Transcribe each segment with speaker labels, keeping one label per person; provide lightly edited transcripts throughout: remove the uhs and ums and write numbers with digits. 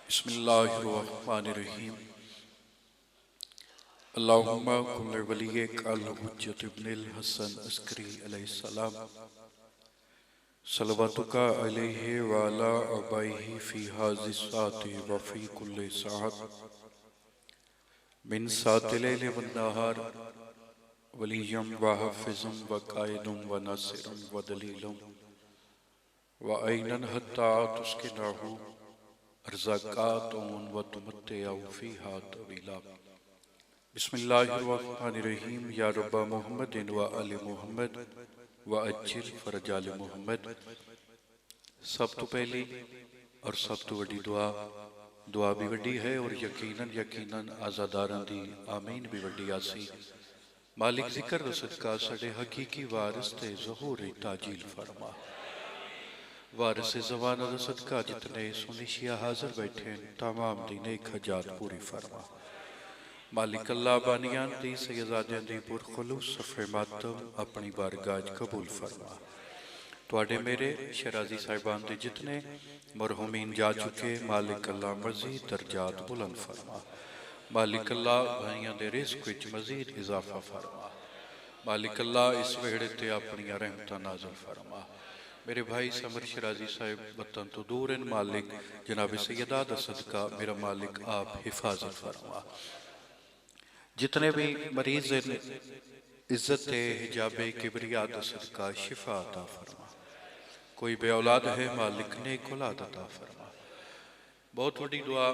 Speaker 1: बिस्मिल्लाहिर्रहमानिर्रहीम। अल्लाहुम्मा कुल्ल वलिय्यिक अल-हुज्जत इब्निल हसन अस्करी अलैहिस्सलाम सलवातुका अलैहि व अला आबाइहि फी हाज़िस साअति व फी कुल्लि साअत मिन साअतिल लैल वन नहार वलिय्यम व हाफ़िज़म व क़ाइदुम व नासिरम व दलीलुम व ऐनन हत्ता तुस्किनहु अर्ज़ाक़ातुन व तुमत्तिअ फ़ीहा तवीला। बिस्मिल्लाहिर्रहमानिर्रहीम। या रब्बा मुहम्मदिन व आले मुहम्मद व अज्जिल फ़रजाल मुहम्मद। सब तो पहली और सब तो वड्डी दुआ भी वड्डी है और यकीनन आज़ादारां दी आमीन भी वड्डी आसी। मालिक ज़िक्र दा सदका साडे हकीकी वारिस ते ज़हूर ताजील फरमा। वारिस ज़माना दा सदका जितने सुनिशिया हाज़िर बैठे तमाम दी नेक हजात पूरी फरमा। मालिक अल्लाह बानियान दी सैयदादियां दी पुरखुलूस सफ़े मातम अपनी बारगाह कबूल फरमा। तुहाडे मेरे शराजी साहिबान दे जितने मरहुमीन जा चुके मालिक अल्लाह मज़ीद दर्जात बुलंद फरमा। मालिक अल्लाह भाइयों दे रिज़्क़ विच मज़ीद इजाफा फरमा। मालिक अल्लाह इस वेहड़े ते अपनी रहमतां नाज़िल फरमा। मेरे भाई समर शराजी साहिब वतन तो दूर इन मालिक जनाब सैयदा दा सदका मेरा मालिक आप हिफाजत फरमा। जितने भी मरीज इज्जत हिजाबे किबरिया दा सदका शिफा अता फरमा। कोई बे औलाद है मालिक नेक औलाद अता फरमा। बहुत बड़ी दुआ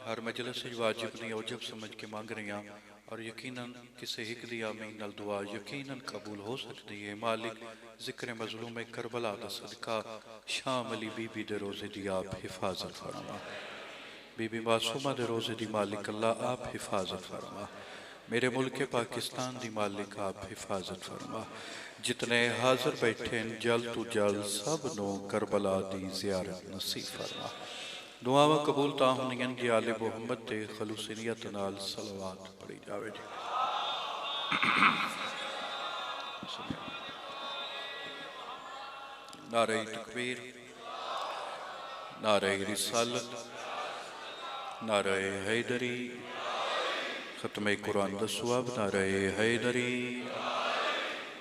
Speaker 1: हर मजलिस वाजिब नहीं औजब समझ के मांग रही हैं और यकीनन किसी हिक दी आमीन नाल दुआ यकीनन कबूल हो सकती है। मालिक जिक्र मजलूम करबला दा सदका शाम अली बीबी दे रोजे दी आप हिफाजत फरमा। बीबी मासूमा दे रोजे दी मालिक अल्लाह आप हिफाजत फरमा। मेरे मुल्क पाकिस्तान दी मालिक आप हिफाजत फरमा। जितने हाजिर बैठे जल्द तो जल्द सब नो करबला दी ज़ियारत नसीब फरमा। दुआवां कबूल ता होंदियां कि आले मुहम्मद ते खलूस नियत नाल सलवात पढ़ी जावे। नारे तकबीर, नारे रिसालत, नारे हैदरी, खत्मे कुरान दा सवाब, नारे हैदरी,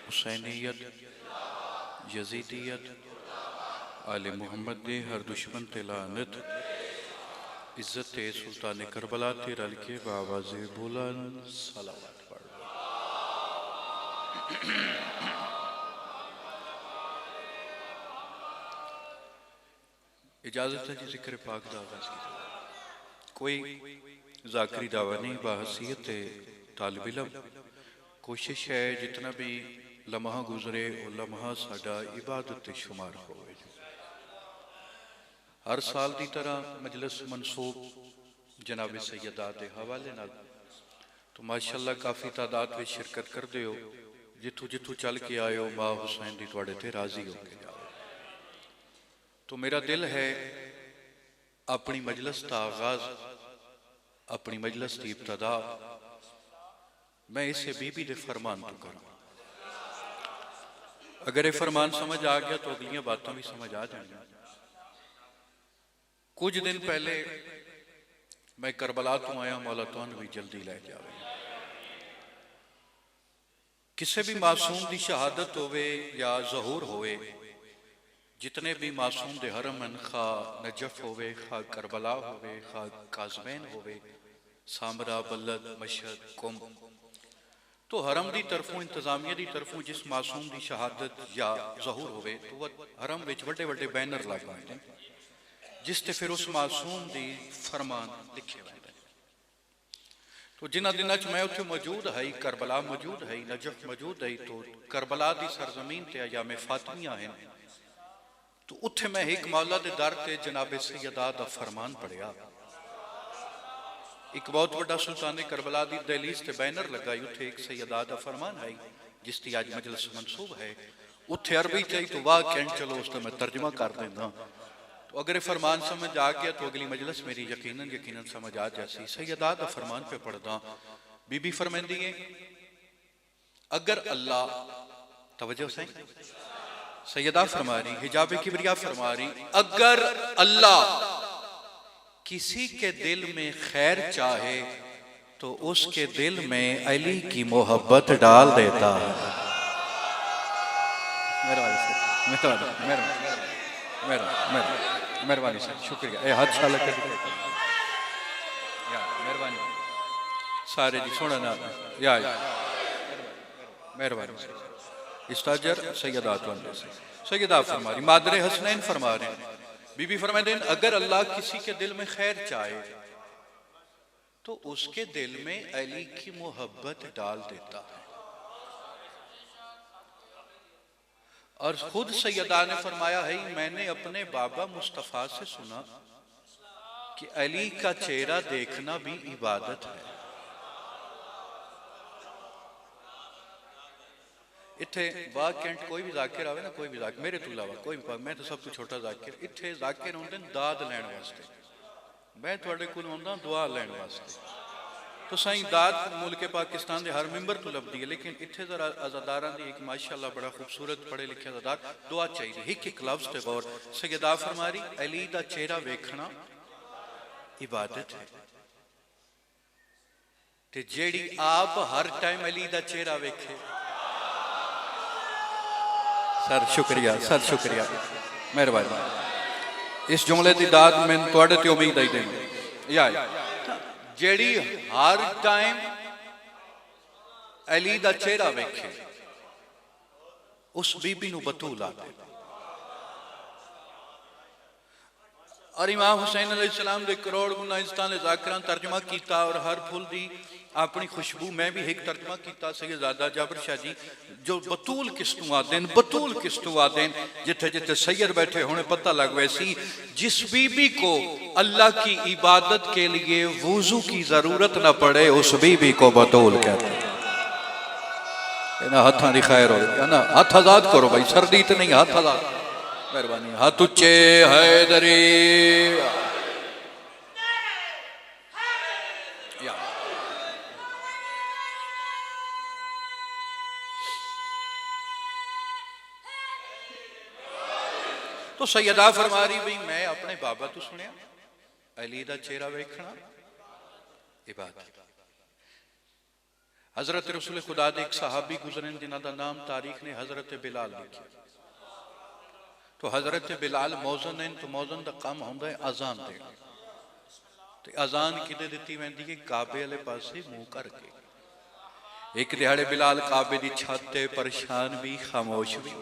Speaker 1: हुसैनियत, यजीदियत, आले मुहम्मद दे हर दुश्मन ते लानत। इज्जत सुल्तान करबला ते रल के बावाज़े बुलंद सलावत पढ़। इजाजत है जी जिक्र पाक दा आगाज़ की। कोई ज़ाकरी दावा नहीं बाहसीयत तालिब इल्म कोशिश है जितना भी लम्हा गुजरे और लम्हा साडा इबादत शुमार हो। हर साल की तरह मजलिस मनसूब जनाब सैयदा के हवाले नाल तो माशाअल्लाह काफ़ी तादाद में शिरकत करते हो। जिथों जिथों चल के आए हो माँ हुसैन की तुहाडे ते राजी हो के जाओ। तो मेरा दिल है अपनी मजलिस का आगाज अपनी मजलिस की इब्तदा मैं इसे बीबी दे फरमान तो करूँ। अगर ये फरमान समझ आ गया तो अगलियां बातों भी समझ आ जाएंगी। कुछ दिन पहले मैं करबला तो आया, मौला तुहानू भी जल्दी लै जावे। किसी भी मासूम की शहादत होवे या ज़हूर होवे, जितने भी मासूम दे हरम हैं, खा नजफ होवे, खा करबला होवे, खा काज़मैन होवे, सामरा, बल्लद, मशहद, कुम, तो हरम की तरफों इंतजामिया की तरफों जिस मासूम की शहादत या ज़हूर होवे तो वह हरम विच वड्डे वड्डे बैनर लग पाते हैं जिसते फिर उस मासूम की फरमान लिखे हुए। तो जिन्हों दिनों मैं उत्थे मौजूद है, करबला मौजूद है, नजफ मौजूद है, तो करबला की सरजमीन ते अयामे फातिमिया हैं, तो उत्थे मैं एक मौला दे दर ते जनाबे सैयदा दा फरमान पढ़िया। एक बहुत बड़ा सुल्तान करबला की दहलीज ते बैनर लगा, उत्थे एक सैयदा दा फरमान है जिसकी आज मजलिस मनसूब है। उत्थे अरबी चाहिए तो वाह कहन चलो उसका मैं तर्जमा कर देना। तो अगर फरमान समझ आ गया तो अगली मजलिस मेरी यकीनन समझ आ जासी। सैयदा दा फरमान पे पढ़दा बीबी फरमांदी है, अगर अल्लाह तवज्जो से सैयदा फरमा रही, हिजाब किबरिया फरमा रही, अगर अल्लाह किसी के दिल में खैर चाहे तो उसके दिल में अली की मोहब्बत डाल देता है। मेहरबानी सर, शुक्रिया। हाथ साल मेहरबानी सारे जी सोना ना या मेहरबानी। इस्ताजर सैयदात सैयदा फरमा रही, मादरे हसनैन फरमा रहे हैं, बीबी फरमा दें अगर अल्लाह किसी के दिल में खैर चाहे तो उसके दिल में अली की मोहब्बत डाल देता है। और खुद सैयदा ने फरमाया है, मैंने अपने बाबा मुस्तफा से सुना कि अली का चेहरा देखना भी इबादत है। इत्थे बाग कैंट कोई भी जाकिर आवे ना, कोई भी जाकिर मेरे तो इलावा कोई भी, मैं तो सब तो छोटा जाकिर, इत्थे जाकिर होंदे दाद लैण वास्ते, मैं तुहाडे कोल आउंदा दुआ लैण वास्ते। तो साईं दाद मुल्क पाकिस्तान के हर मैंबर तो लभदी है, लेकिन इत्थे जरा अज़ादारां दी एक माशाअल्लाह बड़ा खूबसूरत पढ़े लिखे अज़ादार दुआ चाहिए। एक लफ्ज़ ते गौर, सैयदा फरमारी अली दा चेहरा वेखना इबादत है, ते जेड़ी आप हर टाइम अली दा चेहरा वेखे। सर शुक्रिया, सर शुक्रिया, मेहरबानी। इस जुमले की दाद मैं तुहाडे ते उम्मीद आई देनी या जेड़ी हर टाइम अली दा चेहरा वेखे उस बीबी नू बतूल आते। और इमाम हुसैन अलैहिस्सलाम दे करोड़ गुना इस्तान ज़ाकिरां तर्जमा किया और हर फुल दी अपनी खुशबू मैं भी एक तर्जमा किया। सैयदजादा जाबर शाह जी जो बतूल किस्तू आते हैं, बतूल किस्तू आते हैं, जिथे जिथे सैयद बैठे होने पता लग वैसी जिस बीबी को अल्लाह की इबादत के लिए वुजू की जरूरत न पड़े उस बीबी को बतूल कहते हैं। हाथा की खैर हो ना, हाथ आजाद करो भाई, सर्दी तो नहीं, हाथ आजाद, मेहरबानी। हाथ उच्चे हैदरी तो सैयदा फरमा रही भाई मैं अपने बाबा तो सुनिया अली दा चेहरा वेखना इबादत। हजरत रसूल खुदा दे एक सहाबी गुजरे जिन्हां दा नाम तारीख ने हजरत बिलाल लिखा। तो हजरत बिलाल मौजन है, तो मौजन का काम होंदा है अजान देना। तो अजान किदे दिती वेंदी है? काबे वाले पासे मुंह करके। एक दिहाड़े बिलाल काबे दी छत ते परेशान भी खामोश भी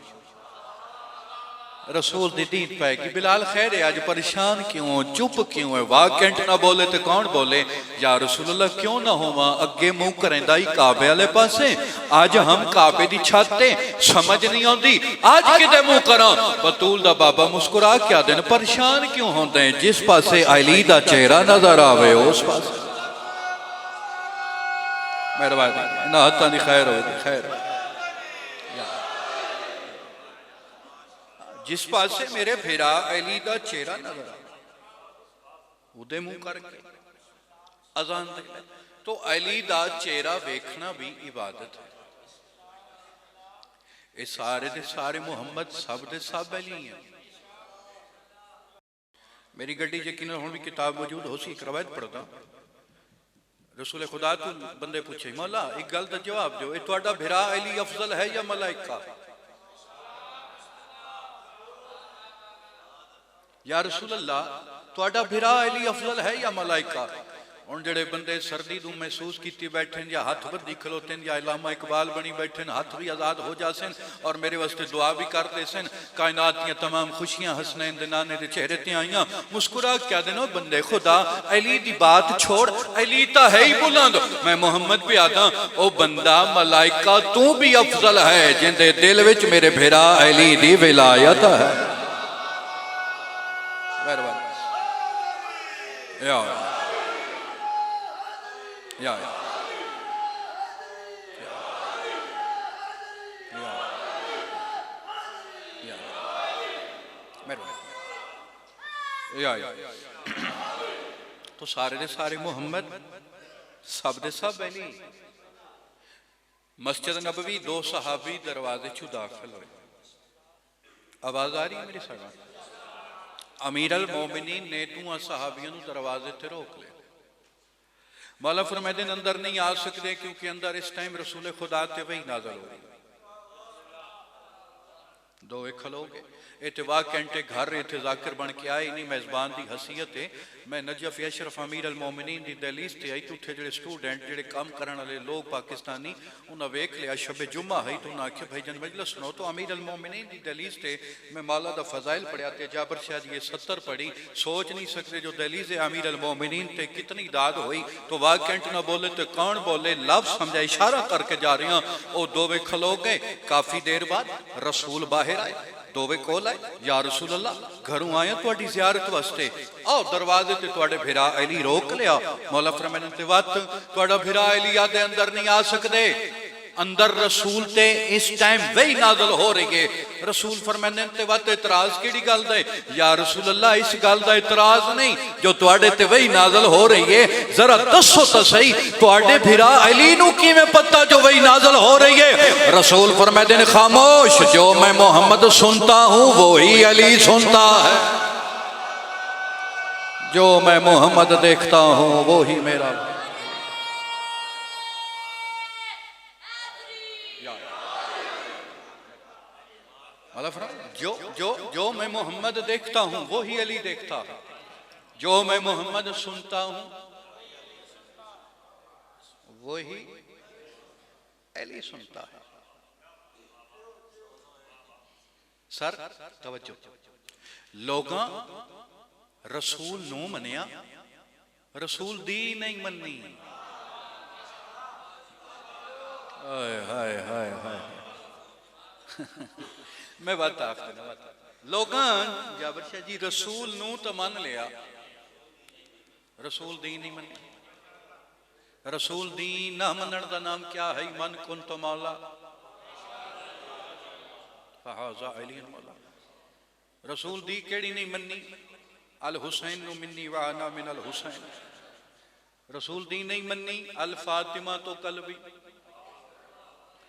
Speaker 1: रसूल दी दीद पैगी, बिलाल खैर है आज परेशान क्यों, चुप क्यों है? वाकंट ना बोले तो कौन बोले? या रसूलुल्लाह क्यों ना होवा, अगे मुंह करेंदा ही काबे वाले पासे, आज हम काबे दी छत ते समझ नहीं आती आज किते मुंह करा। बतूल दा बाबा मुस्कुरा क्या दिन परेशान क्यों होंदे हैं? जिस पासे अली दा चेहरा नजर आवे उस पासे। मेहरबानी ना हत्ता दी खैर हो, खैर जिस पासे मेरे फिरा अली दा चेहरा नजर उदे मुंह करके अजान दे। तो अली दा चेहरा वेखना भी इबादत है। ये सारे दे सारे मुहम्मद सब दे सब अली हैं। मेरी गड्डी यकीनन हुण भी किताब मौजूद हो सी, एक रवायत पढ़दा। रसूल खुदा तो बंदे पूछे मौला एक गल दा जवाब दो, ये तुहाडा फिरा अली अफजल है या मलाइका? या रसूल अल्लाह तुहाडा फिरा अली अफजल है या मलाइका? हुण जेड़े बंदे सर्दी नूं महसूस कीती बैठे या हाथ बद्धी खलोते या इलामा इकबाल बनी बैठे, हाथ भी आजाद हो जासन और मेरे वास्ते दुआ भी करते सन। कायनात दी तमाम खुशियां हसनैन दे नाने दे चेहरे ते आईयां, मुस्कुरा क्या देनो बंदे खुदा अली दी बात छोड़, अली ता है ही बुलंद, मैं मोहम्मद पे आदा ओ बंदा मलाइका तू भी अफजल है जिंदे दिल विच मेरे फिरा अली दी विलायत है। या या तो सारे दे सारे मुहम्मद सब दे सब अली। मस्जिद नबवी दो सहाबी दरवाजे चू दाखिल हुए, आवाज आ रही है मेरी? सारा अमीर अल मोमिनीन ने तू सहाबियों दरवाजे ते रोक लिया। मौला फरमाते अंदर नहीं आ सकते क्योंकि अंदर इस टाइम रसूल खुदा ते वही नाज़िल हो रही। दो खलोगे इतने वाह घंटे घर इतने जाकिर बन के आए नहीं मेज़बान की हसीयत है। मैं नजफ अशरफ अमीर अल मोमिनीन की दहलीज से आई तो उत्थे जो स्टूडेंट जो काम करने वाले लोग पाकिस्तानी उन्हें वेख लिया शबे जुम्मा है तो उन्हें आख्या भाई जन मजलिस सुनो। तो अमीर अल मोमिनीन की दहलीज से मैं मौला दा फजाइल पढ़िया तो जाबर शाह ये 70 पढ़ी। सोच नहीं सकते जो दहलीज है अमीर अल मोमिनीन ते कितनी दाद हुई। तो वाह घंटे ना बोले तो कौन बोले लफ्ज़ समझा इशारा करके जा रही हूँ। वो दोवे खलो गए। काफ़ी देर बाद रसूल बाहर आए। दोवे कोल आए या रसूल अल्लाह घरों आए तुहाडी ज़ियारत वास्ते आओ। दरवाजे ते तुहाडे भिरा अली रोक लिया। मौला फरमाने ते वत तुहाडा भिरा अली आदे अंदर नहीं आ सकदे। अंदर रसूल ते इस टाइम वही नाज़िल हो रही है। रसूल फरमाने ते वत इतराज केड़ी गल दा है या रसूल अल्लाह इस गल दा इतराज नहीं जो तुहाडे ते वही नाज़िल हो रही है। जरा दसो तो सही तुहाडे भिरा अली नू किवें पता जो वही नाज़िल हो रही है। रसूल फरमाते हैं खामोश जो मैं मोहम्मद सुनता हूँ वही अली सुनता है। जो मैं मोहम्मद देखता हूँ वो ही मेरा। जो जो जो मैं मोहम्मद देखता हूँ वो ही अली देखता है। जो मैं मोहम्मद सुनता हूँ वो ही अली सुनता है। सर तवज्जो लोगां रसूल नू मनिया रसूल दी नहीं मन्नी। हाय हाय हाय हाय मैं बात लोगां जाबर शाह जी रसूल नू तो मान लिया रसूल दी नहीं मनी। रसूल दी ना मनण का नाम क्या है मन कुन तो मौला फहाजा अली मौला। रसूल दी केड़ी नहीं मनी अल हुसैन नु मिन्नी व अना मिन अल हुसैन। रसूल दी नहीं मनी अल फातिमा तो कलबी।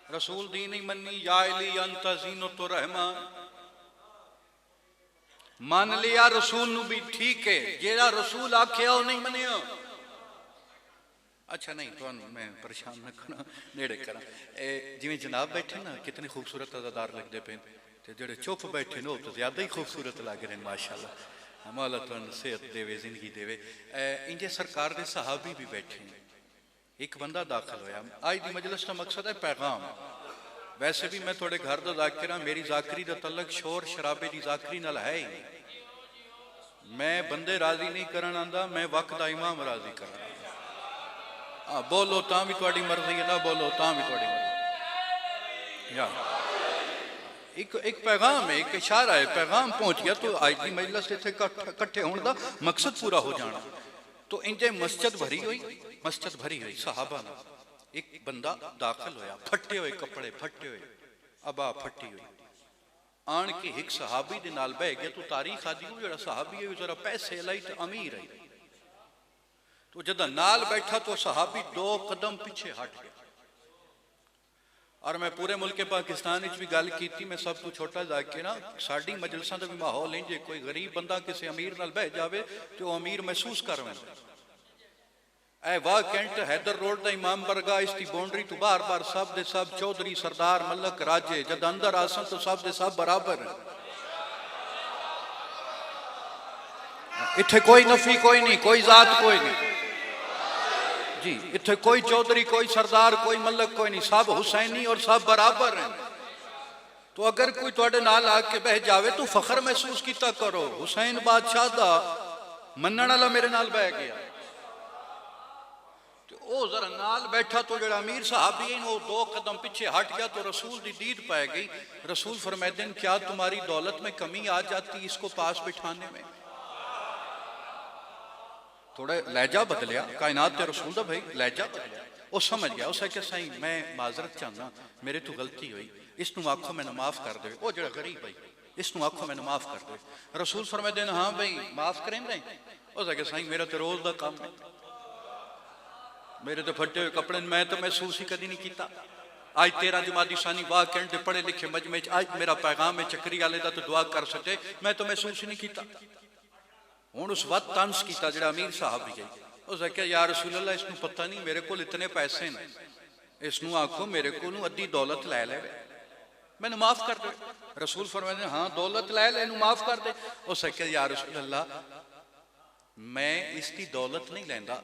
Speaker 1: रसूल दी नहीं मनी या अली अंत ज़ीनो तो रहमान। मान लिया रसूल नु भी ठीक है जेड़ा रसूल आख्या वो नहीं मनिया। अच्छा नहीं तो मैं परेशान न करा नेड़े करा जिवें जनाब बैठे ना कितने खूबसूरत अदादार लगते पे ते जेड़े चुप बैठे नो तो ज्यादा ही खूबसूरत लग रहे हैं माशाअल्लाह। मौला तुहानू सेहत देवे जिंदगी देवे। इंजे सरकार दे सहाबी भी बैठे हैं। एक बंदा दाखिल होया आज की मजलिस का मकसद है पैगाम। वैसे भी मैं थोड़े घर का जाकिर हाँ मेरी जाकरी का तलक शोर शराबे की जाकरी नाल है ही। मैं बंदे राजी नहीं करन आंदा मैं वक्त दा इमाम राजी करना। हाँ बोलो तां भी तुहाडी मर्जी है ना बोलो तां भी तुहाडी मर्जी। या एक पैगाम है एक इशारा है पैगाम पहुंच गया। तो आज की मजलिस इत्थे इकट्ठे होने का मकसद पूरा हो जाना। तो इंजे मस्जिद भरी हुई सहाबा ना एक बंदा दाखिल होया फटे हुए कपड़े फटे हुए अबा फटी हुई आन के एक सहाबी दे नाल बह गया। तो तारीख आदि जो सहाबी है जरा पैसे लाई तो अमीर है। तो जदा नाल बैठा तो सहाबी 2 कदम पीछे हट गया। और मैं पूरे मुल्क पाकिस्तान भी गल की मैं सब कुछ छोटा जाके ना साड़ी मजलिसां का भी माहौल है जे कोई गरीब बंदा किसी अमीर नाल बह जाए तो अमीर महसूस कर वाह कैंट हैदर रोड का इमाम बरगा इसकी बाउंड्री तो बार बार सब दे सब चौधरी सरदार मलक राजे जद अंदर आसन तो सब दे सब बराबर है। इत्थे कोई नफी कोई नहीं कोई जात कोई नहीं जी। इत्थे कोई चौधरी कोई सरदार कोई मलक कोई नहीं सब हुसैनी और सब बराबर हैं। तो अगर कोई तुहाडे नाल आके बह जावे तो फखर महसूस किया करो हुसैन बादशाह दा मनण वाला मेरे नाल बह गया। वो जरा नाल बैठा तो जो अमीर साहबी है वो 2 कदम पीछे हट गया। तो रसूल की दीद पै गई। रसूल फरमाते हैं क्या तुम्हारी दौलत में कमी आ जाती इसको पास बिठाने में। थोड़ा लहजा बदलिया कायनात के रसूल दा भाई लहजा बदलिया। वो समझ गया उसे कि सही मैं माजरत चाहना मेरे तो गलती हुई इसनू आखो मैंने माफ कर दे। वो जो गरीब भाई इसनू आखो मैंने माफ कर दे। रसूल फरमाते हैं हाँ भाई माफ करें उसे सही मेरा तो रोज का काम है मेरे तो फटे हुए कपड़े मैं तो महसूस ही कभी नहीं किया। आज 13 जमाती सानी वाह कहते पढ़े लिखे मजमे आज मेरा पैगाम है चक्री वाले का तो दुआ कर सके मैं तो महसूस ही नहीं किया।
Speaker 2: हुण उस वक्त तंस किया जिहड़ा अमीर साहब भी गई। उसने कहा या रसूल अल्लाह इसनूं पता नहीं मेरे को इतने पैसे ने, इसनूं आखो मेरे को अद्धी दौलत लै ले, मैनू माफ कर दे। रसूल फरमाते हाँ दौलत लै ले, इनू माफ कर दे। उसने कहा या रसूल अल्लाह मैं इसकी दौलत नहीं लैंदा,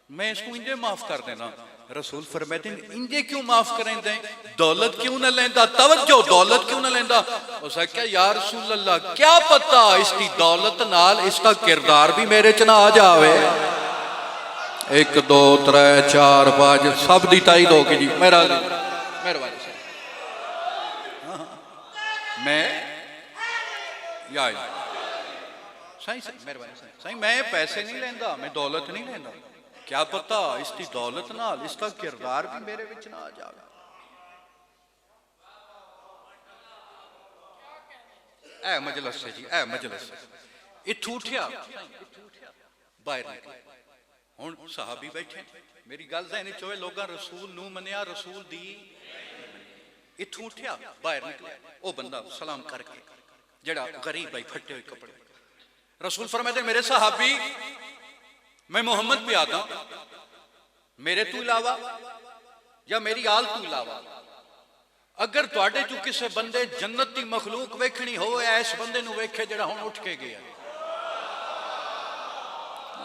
Speaker 2: मैं इसको इंजे माफ कर देना। रसूल फरमाते इंजे क्यों माफ करें दे, दौलत क्यों ना लेंदा, तवज्जो दौलत क्यों ना लेंदा। उसने कहा या रसूल अल्लाह क्या पता इसकी दौलत नाल इसका किरदार भी मेरे च ना आ जावे। 1 2 3 4 5 सब दी ताईद हो गई जी। मेरा मेहरबानी से मैं या सही सही मेहरबानी सही, मैं पैसे नहीं लेंदा, मैं दौलत नहीं लेंदा, क्या पता इसकी दौलत नाल इसका किरदार भी मेरे विच ना आ जाए। ऐ मजलिस है जी, ऐ मजलिस इत्थों उठिया बाहर निकले। हुण सहाबी बैठे, मेरी गल ज़हन च होवे लोगां रसूल नूं मन्निया, रसूल दी इत्थों उठिया बाहर निकले। वो बंदा सलाम करके जेड़ा गरीब भाई फटे हुए कपड़े, रसूल फरमाते मेरे सहाबी मैं मोहम्मद पे आता मेरे तू इलावा या मेरी आल तू इलावा अगर तुहाडे चों किसी बंदे जन्नत दी मखलूक वेखनी हो इस बंदे नूं वेखे जेड़ा हुण उठ के गया।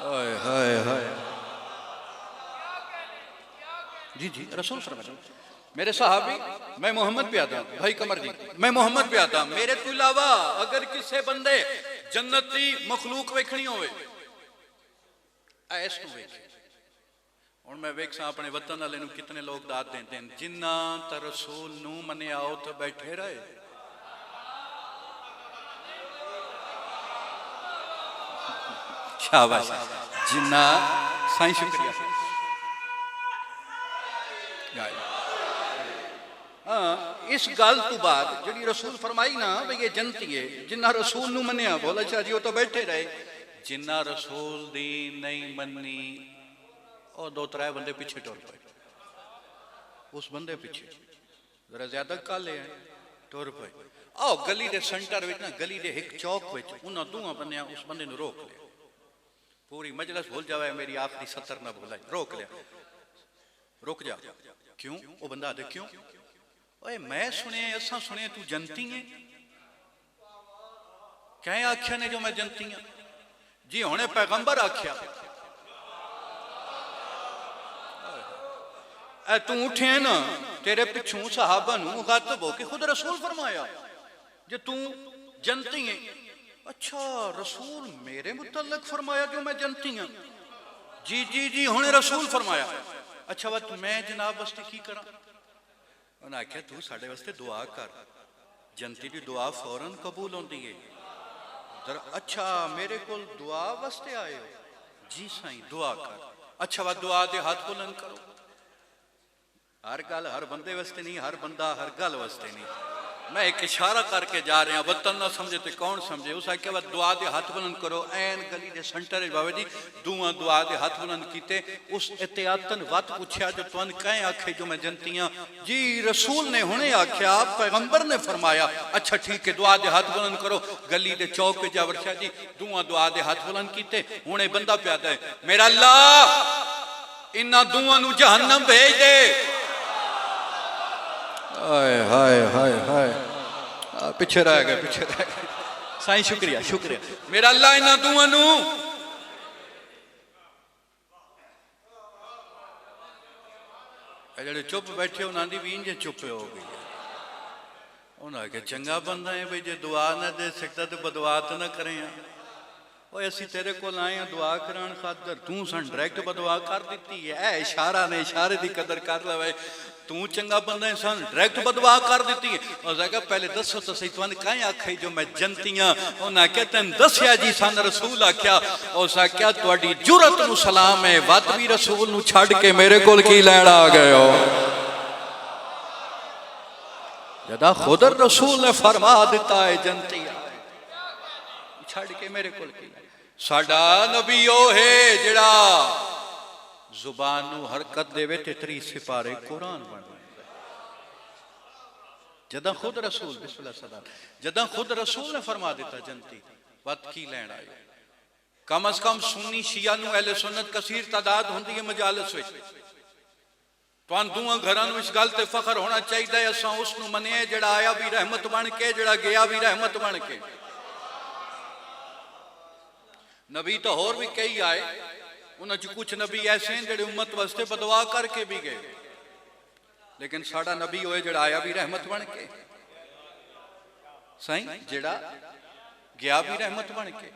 Speaker 2: हाय हाय हाय जी जी रसूल फरमाते मेरे सहाबी मैं मोहम्मद पे आता, भाई कमर जी मैं मोहम्मद पे आता मेरे तू इलावा अगर किसी बंदे जन्नत दी मखलूक वेखनी होवे ऐस नूं वेखे। हुण मैं वेखसां अपने वतन वाले नूं कितने लोग दाद देंदे हैं, जिन्ना तां रसूल नूं मन्निया आओ तो बैठे रहे। शाबाश जिन्ना साईं शुक्रिया। हाँ इस गल तो बाद जी रसूल फरमाई ना भाई ये जनती है जिन्ना रसूल नूं मन्निया बोल अच्छा जी वो तो बैठे रहे, जिन्ना रसूल दी नहीं मन्नी और 2-3 बंदे पीछे टुर पे, उस बंदे पीछे जरा ज्यादा काले हैं टुर पे। आओ गली दे सेंटर विच ना गली दे एक चौक विच उन्हां दोवां बंदियां उस बंदे नूं रोक लिया। पूरी मजलिस भूल जावे मेरी आखिरी सतर ना भूला, रोक लिया, रुक जा। क्यों? वो बंदा आदे क्यों? ओए मैं सुने असा सुने तू जनती है, क्या आख्या ने जो मैं जनती हाँ जी, हुणे पैगंबर आख्या तू उठे ना तेरे पिछू सहाबा नूं मुखातब हो के खुद रसूल फरमाया जे तू जनती है। अच्छा रसूल मेरे मुतल्लक फरमाया जो मैं जनती हाँ? जी जी जी हुणे रसूल फरमाया। अच्छा वत मैं जनाब वास्ते की करा? उन्हें आख्या तू साडे वास्ते दुआ कर, जनती की दुआ फौरन कबूल होती है। अच्छा मेरे को दुआ वास्ते आए हो? जी साईं दुआ कर। अच्छा वह दुआ दे हाथ बुलंद करो। हर गल हर बंदे वास्ते नहीं, हर बंदा हर गल वास्ते नहीं। मैं एक इशारा करके जा रहा, वतन ना समझे तो कौन समझे। उस आख्या वह दुआ दे हाथ बुलंद करो। ऐन गली के सेंटर बाबा जी दुआ दुआ दे हाथ बुलंद किते। उस एहतियातन वत पूछा जो तुम कहें आखे जो मैं जनती हाँ? जी रसूल ने हुणे आख्या, पैगंबर ने फरमाया। अच्छा ठीक है दुआ दे हाथ बुलंद करो। गली के चौक पे जा वर्षा जी दुआ दे हाथ बुलंद किते। हुणे बंदा प्यादा है, मेरा अल्लाह इन्हां दुआं नूं जहन्नम भेज दे। हाय हाय हाय हाय पीछे रह गए, पीछे रह गए। साईं शुक्रिया शुक्रिया। मेरा अल्लाह इन्हां दुआं नूं जेड़े चुप बैठे उन्हां दी भी इंज चुप हो गई। उन्हें आख्या चंगा बंदा है भाई जे दुआ ना दे सकता तो बदुआ तो ना करें। ओए असी तेरे को आए हैं दुआ कराने खातर, तू सन डायरेक्ट बदुआ कर दी है। इशारा ने इशारे की कदर कर ले। तू चंगा बंदा है सन डायरेक्ट बदुआ कर दी है। उसने कहा पहले दसो तो सही तुम कहीं आखे जो मैं जनती हाँ? उन्हें आख्या तेन दसिया जी सन रसूल आख्या। उस आख्या तुहाडी जुरत नूं सलाम है, वत भी रसूल नूं छड्ड के मेरे कोल की लैण आ गए हो? जदा खुद रसूल ने फरमा दिता है जनती छड़ के मेरे को। साडा नबी ओ है जिहड़ा जुबान नूं हरकत देवे ते 3 सिपारे कुरान बन जाए। जदा खुद रसूल बिस्मिल्लाह सदा जदा खुद रसूल ने फरमा दिता जनती वत की लैण आए। कम अज कम सुन्नी शिया नूं अहले सुन्नत कसीर तादाद हुंदी है मजालस विच। तुहानूं दूआं घरां नूं इस गल ते फखर होना चाहिए असां उस नूं मन्निए जिहड़ा आया भी रहमत बन के, जिहड़ा गया भी रहमत बन के। नबी तो होर भी कई आए, उन्हां च कुछ नबी ऐसे हैं जिहड़े उम्मत वास्ते बदवा करके भी गए, लेकिन साडा नबी होए जिहड़ा आया भी रहमत बन के, साईं जिहड़ा गया भी रहमत बन के।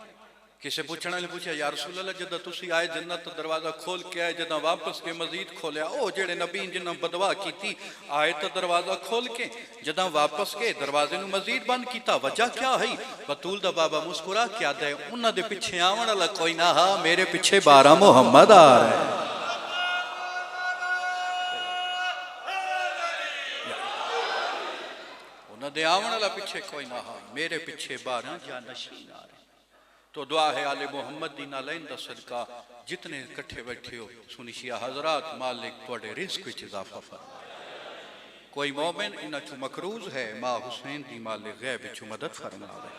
Speaker 2: किसी पूछने वाले पूछा या रसूल अल्लाह जदा तुसी आए जन्नत तो दरवाजा खोल के आए, जदा वापस के मजीद खोलिया ओ जेड़े नबी जिन्होंने बदवा की आए तो दरवाजा खोल के, जदा वापस के दरवाजे नूं मजीद बंद किया, वजह क्या है? बतूल दा बाबा मुस्कुरा क्या दे उन्हां दे पिछे आवन वाला कोई ना, हा मेरे पिछे 12 मुहम्मद आ रहे हैं। उन्हां दे आवन वाला पिछे कोई ना, हा मेरे पिछे 12 जानशीन आ रहे। तो दुआ है आले मोहम्मद दी नालैन दा सदका जितने इकट्ठे बैठे हो सुनी शिया हजरात, मालिक तुहाडे रिज़्क विच इजाफा फरमावे। कोई मोमिन इन्हां चों मकरूज है, मां हुसैन दी मालिक गैब विच मदद फरमावे।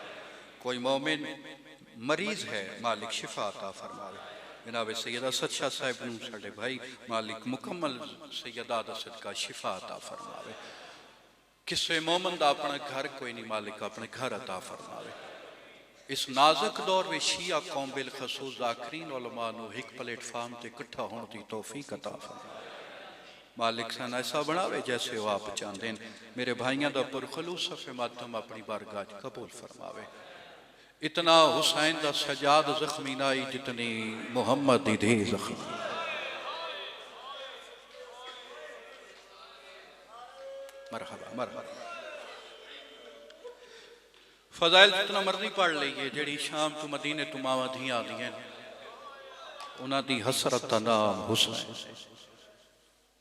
Speaker 2: कोई मोमिन मरीज है, मालिक शिफा अता फरमावे। जनाब सैयदा सच्चा साहिब नूं साडे भाई मालिक मुकम्मल सैयदा दा सदका शिफा अता फरमावे। किसे मोमिन दा अपना घर कोई नहीं, मालिक अपने घर अता फरमावे। इस नाजुक दौर में शिया कौम बिल खसूस ज़ाकिरीन उलमा नूं एक प्लेटफार्म ते इकट्ठा होने की तौफीक अता फरमावे। मालिक सन ऐसा बनावे जैसे वो आप चाहते हैं। मेरे भाइयों का पुरखलूस सफ़े मातम अपनी बारगाह कबूल फरमावे। इतना हुसैन दा सजाद जख्मी नाई जितनी मुहम्मद दी धी जख्मी। मरहबा मरहबा। फजाइल जितना मर्जी पढ़ लीजिए, जेड़ी शाम तो मदीने तो मावा धियां आदियां उन्हां दी हसरत दा नाम हुसैन।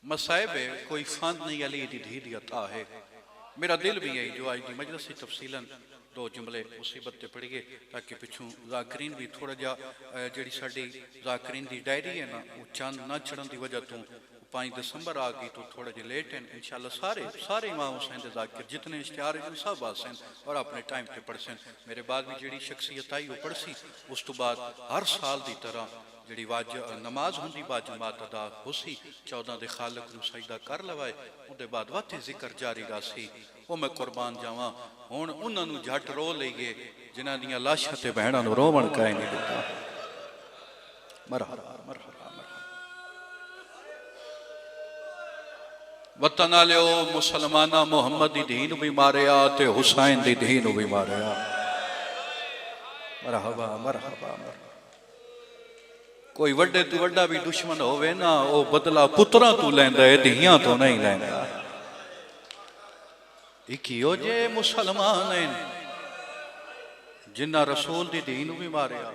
Speaker 2: मसाइब है कोई फंद नहीं, अली दी धी दी अता है। मेरा दिल भी है जो आज दी मजलिस से तफसीलन दो जुमले मुसीबत ते पढ़िए ताकि पिछों ज़ाकिरीन भी थोड़ा जा जेड़ी साडी ज़ाकिरीन दी डायरी है ना वो चंद ना चढ़न की वजह तो 5 दिसंबर आ गई तो थोड़ा जी लेट है। इंशाल्लाह सारे इमाम हुसैन दे ज़ाकिर जितने इश्तिहार हैं सब आसन और अपने टाइम पे पढ़सन। मेरे बाद भी जी शख्सियत आई वो पढ़सी, उस तो बाद हर साल की तरह जी वाज नमाज होंगी बाजमात अदा होसी, 14 दे खालक नूं सजदा कर लवाए, उहदे बाद वाते जिक्र जारी रासी। वो मैं कुर्बान जावां हुण उन्हां नूं झट रो लईए जिन्हां दियां लाशां ते बहणां नूं रोवण काए नहीं दिता। मरहबा मरहबा। वतन आलियो मुसलमाना मुहम्मद दी धी नूं भी मारिया ते हुसैन दी धी नूं भी मारिया। मरहबा मरहबा मरहबा। कोई वड्डे तो वड्डा भी दुश्मन होवे ना वो बदला पुत्रा तू लैंदा है, धियां तो नहीं लैंदा। इकियो जे मुसलमान हैं जिन्ना रसूल दी धी नूं भी मारिया,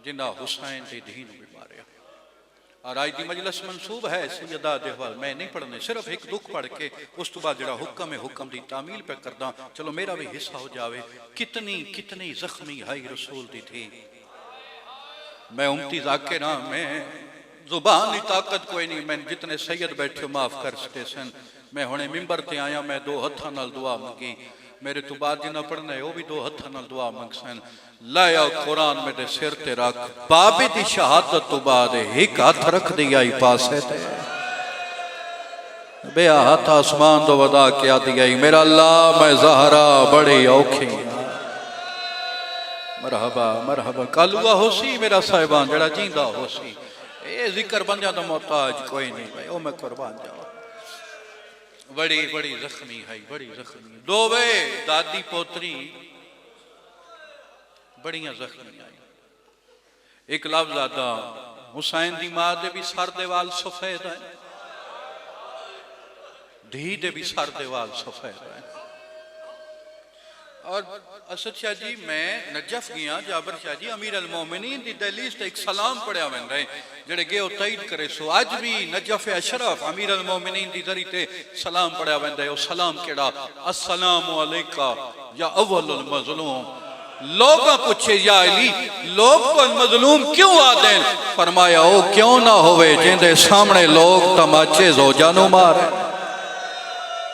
Speaker 2: जिन्ना हुसैन दी धी नूं भी मारिया। और आज की मजलिस मनसूब है सैयदा देहवाल, मैं नहीं पढ़ने, सिर्फ एक दुख पढ़ के उस तो बाद जो हुक्म है हुक्म की तामील पे करदा, चलो मेरा भी हिस्सा हो जाए। कितनी कितनी जख्मी है रसूल दी थी। मैं उम्मती जाकिर हाँ, मैं जुबान की ताकत कोई नहीं, मैं जितने सैयद बैठे माफ कर सकते सन। मैं हुणे मिंबर ते आया, मैं 2 हत्थां नाल दुआ मंगी। मेरे तो बाद जिन्हें पढ़ना है वह भी 2 हत्थां नाल दुआ मंगसन। लाया कुरान मेरे सिर ते रख, बाबे दी शहादत तो बाद एक हाथ रख दिया ही पासे ते बे हाथ आसमान तो वदा क्या दिया। मेरा अल्लाह मैं ज़हरा बड़ी औखी। मरहबा मरहबा। कालुआ होसी मेरा साहिबान जड़ा जींदा होसी, ये जिक्र बंदियां दा मोहताज कोई नहीं भाई, ओ मैं कुर्बान जावा। बड़ी बड़ी जख्मी है, बड़ी जख्मी। दोवे दादी पोतरी बड़ियां जख्मी आई। एक लफ्ज आता हुसैन दी मां दे भी सर दे वाल सफेद है, धी दे भी सर दे वाल सफेद है। और असद शाह जी मैं नजफ गया, जाबर शाह जी अमीर अल मोमिनीन दी दहलीज ते एक सलाम पढ़िया वेंदा है जेड़े गए ओ तईद करे सो। अज भी नजफ अशरफ अमीर अल मोमिनीन दी दरी ते सलाम पढ़िया वेंदा है। ओ सलाम केड़ा? अस्सलामु अलैका या अव्वलुल मज़लूम। लोग पूछे या अली लोग को मजलूम क्यों आदे? फरमाया ओ क्यों ना होवे जिंदे सामने लोग तमाचे जोजानू मारे।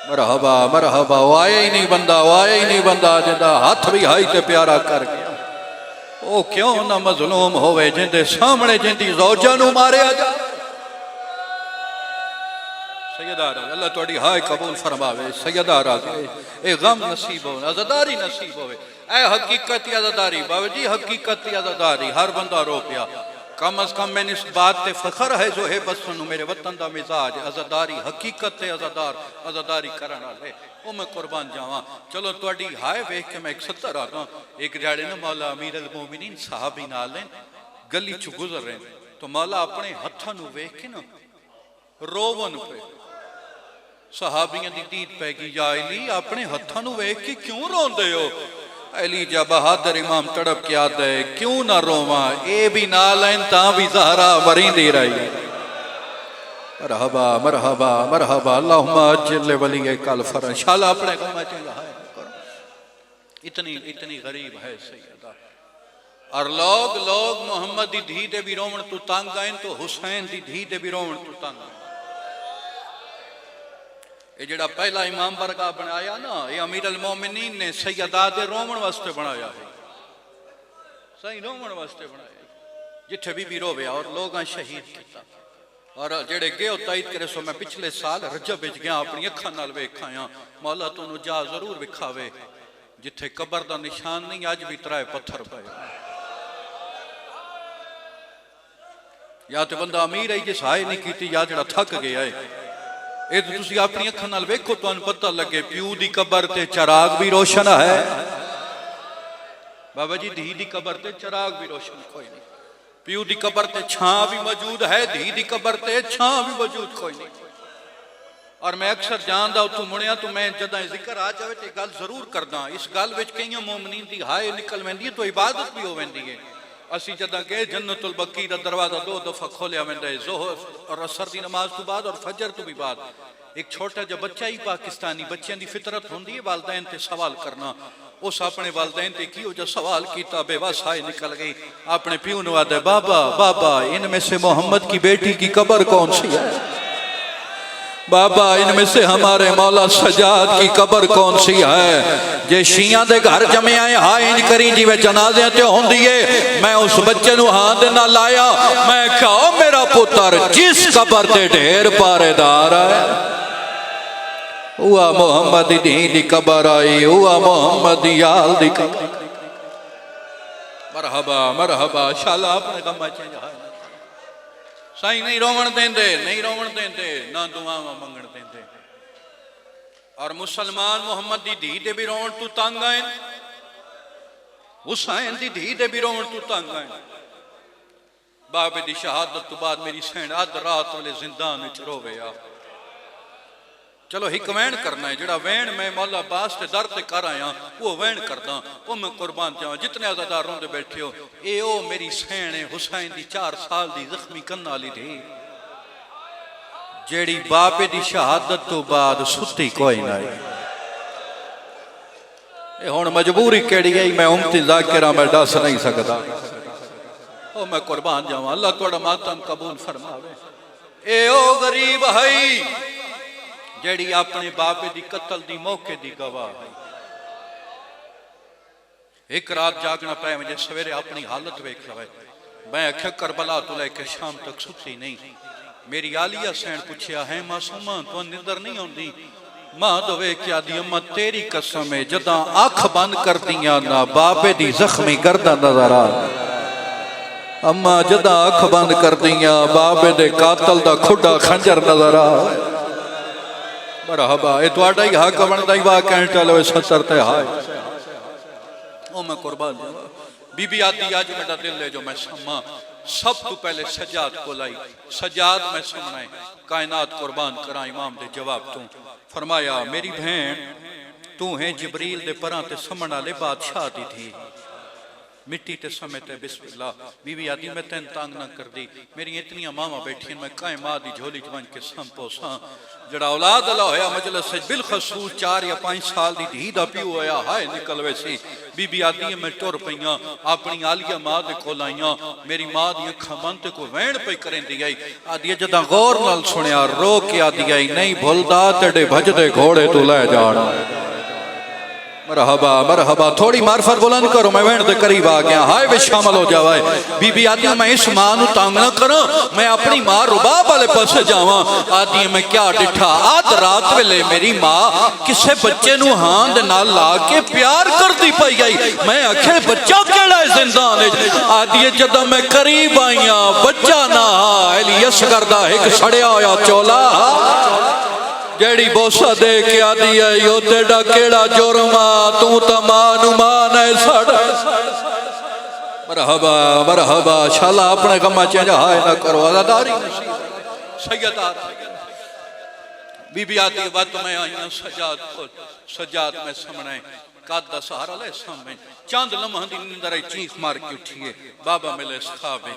Speaker 2: मरहबा मरहबा। वो आया ही नहीं बंदा, वो आया ही नहीं बंदा जिंदा हाथ भी हाई ते प्यारा कर गया। ਉਹ ਕਿਉਂ ਨਾ ਮਜ਼ਲੂਮ ਹੋਵੇ ਜਿੰਦੇ ਸਾਹਮਣੇ ਜਿੰਦੀ ਜ਼ੌਜਾਂ ਨੂੰ ਮਾਰਿਆ ਜਾ। सैयदा अल्लाह तुहाडी हाय कबूल फरमावे। सैयदा राज़ी ए गम नसीब हो, अज़ादारी नसीब होवे। ए हकीकत अज़ादारी बाबा जी, हकीकत अज़ादारी। हर बंदा रो पिया। कम अज कम मैंने इस बात ते फखर है जो है बस सुनो मेरे वतन दा मिजाज अज़ादारी हकीकत अज़ादार अज़ादारी करन वाले ओ मैं कुर्बान जावा। चलो तुहाडी हाय वेख के मैं एक 70 आता। एक ध्याड़े ना मौला अमीर अल मोमिनीन साहबी नाल ने गली च गुजर रहे तो मौला अपने हत्थां नूं वेख के ना रोवन पे। सहाबियां दी दीद पै गई, या अली अपने हत्थां नूं वेख के क्यों रोंदे हो? अली जा बहादुर इमाम तड़प के आदा है क्यों ना रोवा, ए भी ना लैन ता भी ज़हरा मरींदी रही। मरहबा मरहबा मरहबा अल्लाहुम्मा अज्जिल वली कल फर इंशाअल्लाह अपने काम में करो। इतनी इतनी गरीब है सैयदा। और लोग मोहम्मद दी धी दे भी रोवण तू तंग आए तो हुसैन दी धी दे भी रोवण तू तंग आए। ये जड़ा पहला इमाम बरगा बनाया ना ये अमीर अल मोमिनीन ने सैयदा दे रोवण वास्ते बनाया है। सही रोवण वास्ते बनाया जिथे भी रोवे और लोग शहीद किया। और जेड़े गए ताईद करे सो मैं पिछले साल रजब विच गया अपनी अखां नाल वेख आया। मौला तूनू जा जरूर विखावे जिथे कबर दा निशान नहीं अज भी 3 पत्थर पे। या तो बंदा अमीर है जिस हाय नहीं की या जड़ा थक गया है। ये तो तुसी अपनी अखां नाल वेखो तुहानू पता लगे प्यू दी कबर ते चिराग भी रोशन है। बाबा जी धी दी कबर ते चिराग भी रोशन कोई नहीं। प्यू दी कबर ते छां भी मौजूद है, धी दी कबर ते छां भी मौजूद कोई नहीं। और मैं अक्सर जानदा उतों मुड़िया तो मैं जदा जिक्र आ जाए तो गल जरूर करदा। इस गल विच कई मोमनीन दी हाय निकल वेंदी है तो इबादत भी हो वेंदी है। असी जदा गए जन्नतुल बकी का दरवाजा 2 दफा खोलिया वेंदा है ज़ोहर और असर की नमाज तो बाद और फजर तो भी बाद। एक छोटा जा बच्चा ही पाकिस्तानी बच्चों की फितरत होंदी है वालदैन ते सवाल करना। उस अपने वालदैन ते की जो सवाल किया बेबस हाय निकल गई। अपने प्यू ने आदे बाबा बाबा इनमें से मोहम्मद की बेटी की कब्र कौन सी है? बाबा इनमें से हमारे मौला सजाद की कब्र कौन सी है? जे शिया दे घर जमे आए हा इंज करी जिवें जनाजे ते होंदी है। मैं उस बच्चे नूं हां दे नाल लाया मैं कहा मेरा पुत्र जिस कब्र ते ढेर पारेदार है हुआ मोहम्मद दी दी कब्र आई, हुआ मोहम्मद याल दी कब्र। मरहबा मरहबा शाला अपने कम च साई नहीं रोवण देंदे, नहीं रोवण देंदे ना दुआवां मंगण देंदे। और मुसलमान मोहम्मद दी धी दे भी रोवण तू तंग आए, हुसैन दी धी दे भी रोवण तू तंग आए। बाबे दी शहादत तो बाद मेरी सैन अध रात वाले जिंदान विच रोवे आ। चलो हिक वैन करना है जड़ा वैन मैं मौला अब्बास ते दर ते कर आया वो वैन करदा वो मैं कुर्बान जावां। जितने अज़ादार रोंदे बैठे हो ए ओ मेरी सैन है हुसैन दी 4 साल दी जख्मी कन्न वाली थी जेड़ी बापे दी शहादत तो बाद सुती कोई ना। ए हुण मजबूरी केड़ी आई मैं उम्मती ज़ाकिरा मैं दस नहीं सकदा। ओ मैं कुर्बान जावां अल्लाह तुहाडा मातम कबूल फरमावे। ए ओ गरीब है जेड़ी अपने बाबे दी कत्ल दी मौके दी गवाह है। एक रात जागना पाया मुझे सवेरे अपनी हालत वेख लवे। मैं आख्या करबला तो लेके शाम तक सुती नहीं। मेरी आलिया सैन पूछया है मासूमा तो निंदर नहीं आउंदी? मां तो वेख्या दी अम्मा तेरी कसम है जदा अख बंद कर दिया ना बाबे दी जख्मी गर्दन नजर आ। अम्मा जदा अख बंद कर दिया बाबे दे कातल दा खुडा खंजर नजर आ। मरहबा ये तुहाडा ही हक बनदा ही वाह कहण चलो 70 ते हाय ओ मैं कुर्बान जावां। बीबी आदि आज मेरा दिल ले जो मैं समा सब तो पहले सजाद को लाई। सजाद मैं सुनना है कायनात कुर्बान करा इमाम दे जवाब तू फरमाया मेरी बहन तू है जिबरील दे परां ते समण वाले बादशाह दी थी मिट्टी ते समेते बिस्मिल्लाह। बीबी आदि मैं तेन तंग ना कर दी मेरी इतनी मामा बैठी मैं काए मां दी झोली च बन के संपोसा जड़ा औलाद अल्लाह होया मजलिस बिलखसूस 4 या 5 साल दी धी दा प्यू होया हाय निकल वैसी। बीबी आदि मैं टुर पईयां अपनी आलिया मां दे कोल आईयां मेरी मां दी अखां बंद ते कोई वैण पई करेंदी आई। आदि जदा गौर नाल सुनिया रो के आदि आई नहीं भुलदा तेरे भजदे घोड़े तू ले जाना। मरहबा मरहबा, थोड़ी मार्फत बुलंद करो, मैं वैन के करीब आ गया। हाय वे शामिल हो जावा। बीबी आती मैं इस मां नू तंग ना करा, मैं अपनी मां रुबाब वाले पासे जावा। आदि मैं क्या डिठा, आध रात वेले मेरी मां किसे बच्चे नू हां दे नाल ला के प्यार करती पई गई। मैं आखे बच्चा केड़ा है जिंदान विच। आदि जदा मैं करीब आईया बच्चा ना इलियस करदा एक सड़िया होया चोला, जेड़ी बोसा दे के आदि है यो तेरा केड़ा जुर्मा, तू तो मां नू मान है साडा। मरहबा मरहबा, शाला अपने गमा च हाय ना करो आजादारी सैयद आ। बीबी आती वत में आई सजाद को, सजाद में सामने कद दा सहारा ले सामने चंद लम्हा दी नींदर चीख मार के उठिए। बाबा मिले सखाबे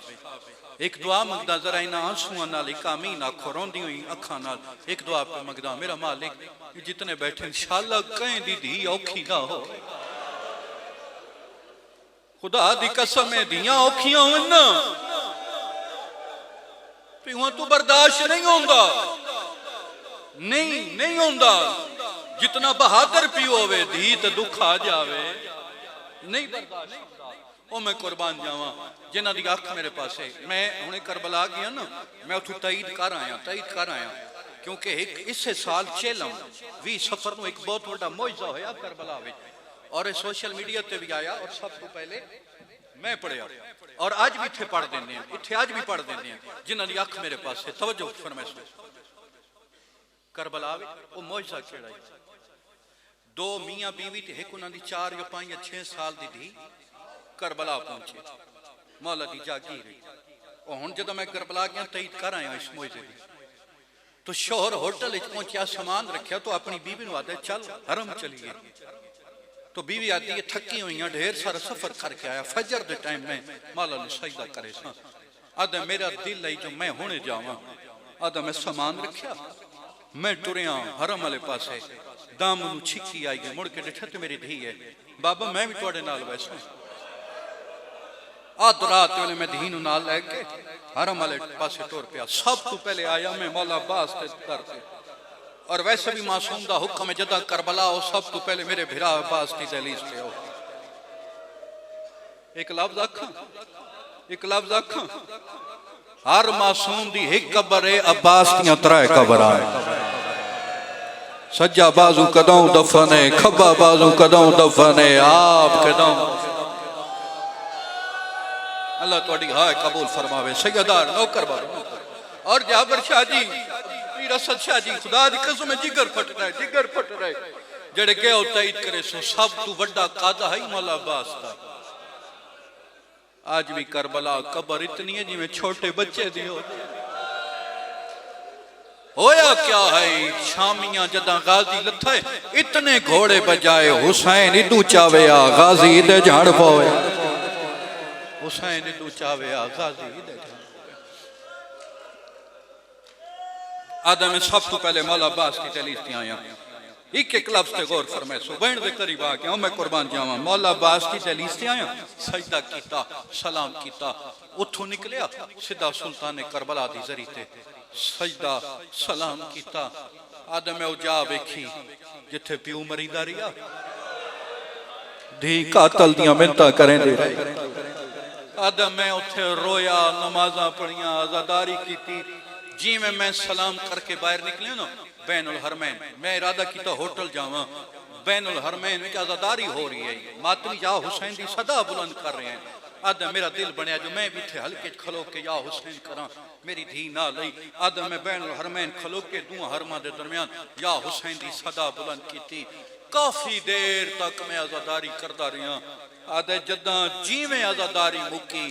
Speaker 2: एक दुआ मंगदा, जरा इन्हां आंसुआं नाल इक आमीन आखो, रोंदी हुई अखां नाल एक दुआ पे मंगदा, मेरा मालिक जितने बैठे इंशाअल्लाह कहीं दी धी औखी ना हो। खुदा दी कसम है धियां औखियां होन ना पिओ तू बर्दाश्त नहीं होंदा, नहीं होंदा। जितना बहादुर पियो होवे धी ते दुख आ जावे नहीं बर्दाश्त। ओ मैं कुर्बान जावा जिन्हां दी अख मेरे पास है। मैं हुणे करबला गया ना, मैं उठू तईद कर आया क्योंकि एक इसे साल चेलम 20 सफर में एक बहुत बड़ा मौजज़ा होया करबला विच, और सोशल मीडिया ते भी आया और सब तो पहले मैं पढ़िया और आज भी इत्थे पढ़ देने इत्थे आज भी पढ़ देने जिन्हां दी अख मेरे पास है। तवज्जो फरमाइश करबला विच ओ मौजज़ा केड़ा है। दो मियां बीवी ते एक उन्हां दी 4 या 5 या 6 साल दी धी करबला पहुंचे, मौला दी जागीर। हुण जदों मैं करबला गया तईद कर आया इस मौजे दी, तो शोहर होटल विच पहुंचा, सामान रखा तो अपनी बीवी नूं आदे चल हरम चलीए। तो बीवी आती है थकी हुई ढेर सारा सफर करके आया, फजर दे टाइम में मौला नूं सजदा करे सा। आदे मेरा दिल है जो मैं हुणे जावां। आदे मैं सामान रखा, मैं टुरिया हरम वाले पासे, दाम नूं छिकी आई गई, मुड़ के डिठा ते मेरी धी है। बाबा मैं भी तुहाडे नाल वैसा आध रात वेले मैं धी नूं नाल लैके हरम वाले पासे टुर पिया। सब तो पहले आया मैं मौला अब्बास दे दर ते, और वैसे भी मासूम दा हुक्म है जदा करबला हो सब तो पहले मेरे भिरा अब्बास दी दहलीज पे हो। एक लफ्ज आखां हर मासूम दी एक कबर है, अब्बास दियां 3 कबरां है। सज्जा बाजू कदों दफन है, खब्बा बाजू कदों दफन है, आप कदों। अल्लाह तुहाडी हाय कबूल फरमावे। सैयदार नौकर बारो और जाबर शाह जी पीर असद शाह जी, खुदा दी कसम है जिगर फट रहा है जेड़े के तईद करे सो सब तू वड्डा कादा है मौला अब्बास दा। आज भी करबला कबर इतनी है जिवें छोटे बच्चे दी हो। होया क्या है शामियां जदा गाजी लथे इतने घोड़े बजाए, हुसैन इदू चावे आ गाजी दे झाड़ पवे, हुसैन इदू चावे आ गाजी दे झाड़। आदम में सब तो पहले मौला अब्बास की दहलीज ते आया। एक लफ्ज से गौर फरमाए सो बहन दे करीब आ गया, मैं कुर्बान जावा। मौला अब्बास की दहलीज ते आया, सजदा कीता, सलाम कीता, उथों निकलिया सीधा सुल्तान करबला दी जरी ते सजदा सलाम कीता। आदम मैं जा वेखी जिथे प्यू मरीदा रिया, धी कातल दियां मिन्नतां करेंदे रहे। आदम मैं उथे रोया, नमाज़ां पढ़ियां, आज़ादारी कीती। जिवें मैं सलाम करके बाहर निकलिया ना बैनुल हरमैन, मैं इरादा किया होटल जावा। बैनुल हरमैन में आज़ादारी हो रही है, मातमी या हुसैन की सदा बुलंद कर रहे हैं। आदम मेरा दिल बनया जो मैं भी थे हल्के खलो के या हुसैन करा, मेरी धी ना लई। आदम मैं बैनुल हरमैन खलो के दूं हरमा दे दरमियान या हुसैन की सदा बुलंद की। काफी देर तक मैं आज़ादारी करता रहा। आदे जदा जिवें आज़ादारी मुकी,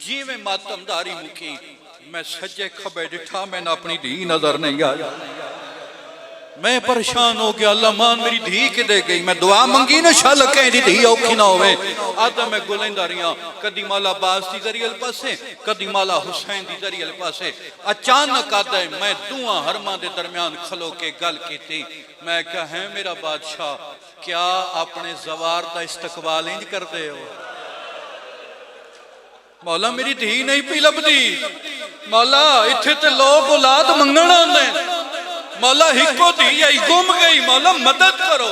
Speaker 2: जिवें मातमदारी मुकी, मैं सज्जे खबे डिठा, मैंने अपनी धी नजर नहीं आया। मैं परेशान हो गया, अल्लाह मान मेरी धी किदे गई। मैं दुआ मंगी ना शल कहीं दी धी औखी ना होवे। आदम मैं गुलेंदा रहा, कदी मौला अब्बास दी जरियल पासे, कदी मौला हुसैन दी जरियल पासे। अचानक आदे मैं दुआ हरमा दे दरमियान खलो के गल की। मैं क्या है मेरा बादशाह, क्या अपने जवार का इस्तकबाल इंज करते हो? मौला मेरी धी नहीं पी लभदी। मौला इत्थे ते लोग औलाद मंगण आंदे, मौला हिको धी आई गुम गई, मौला मदद करो।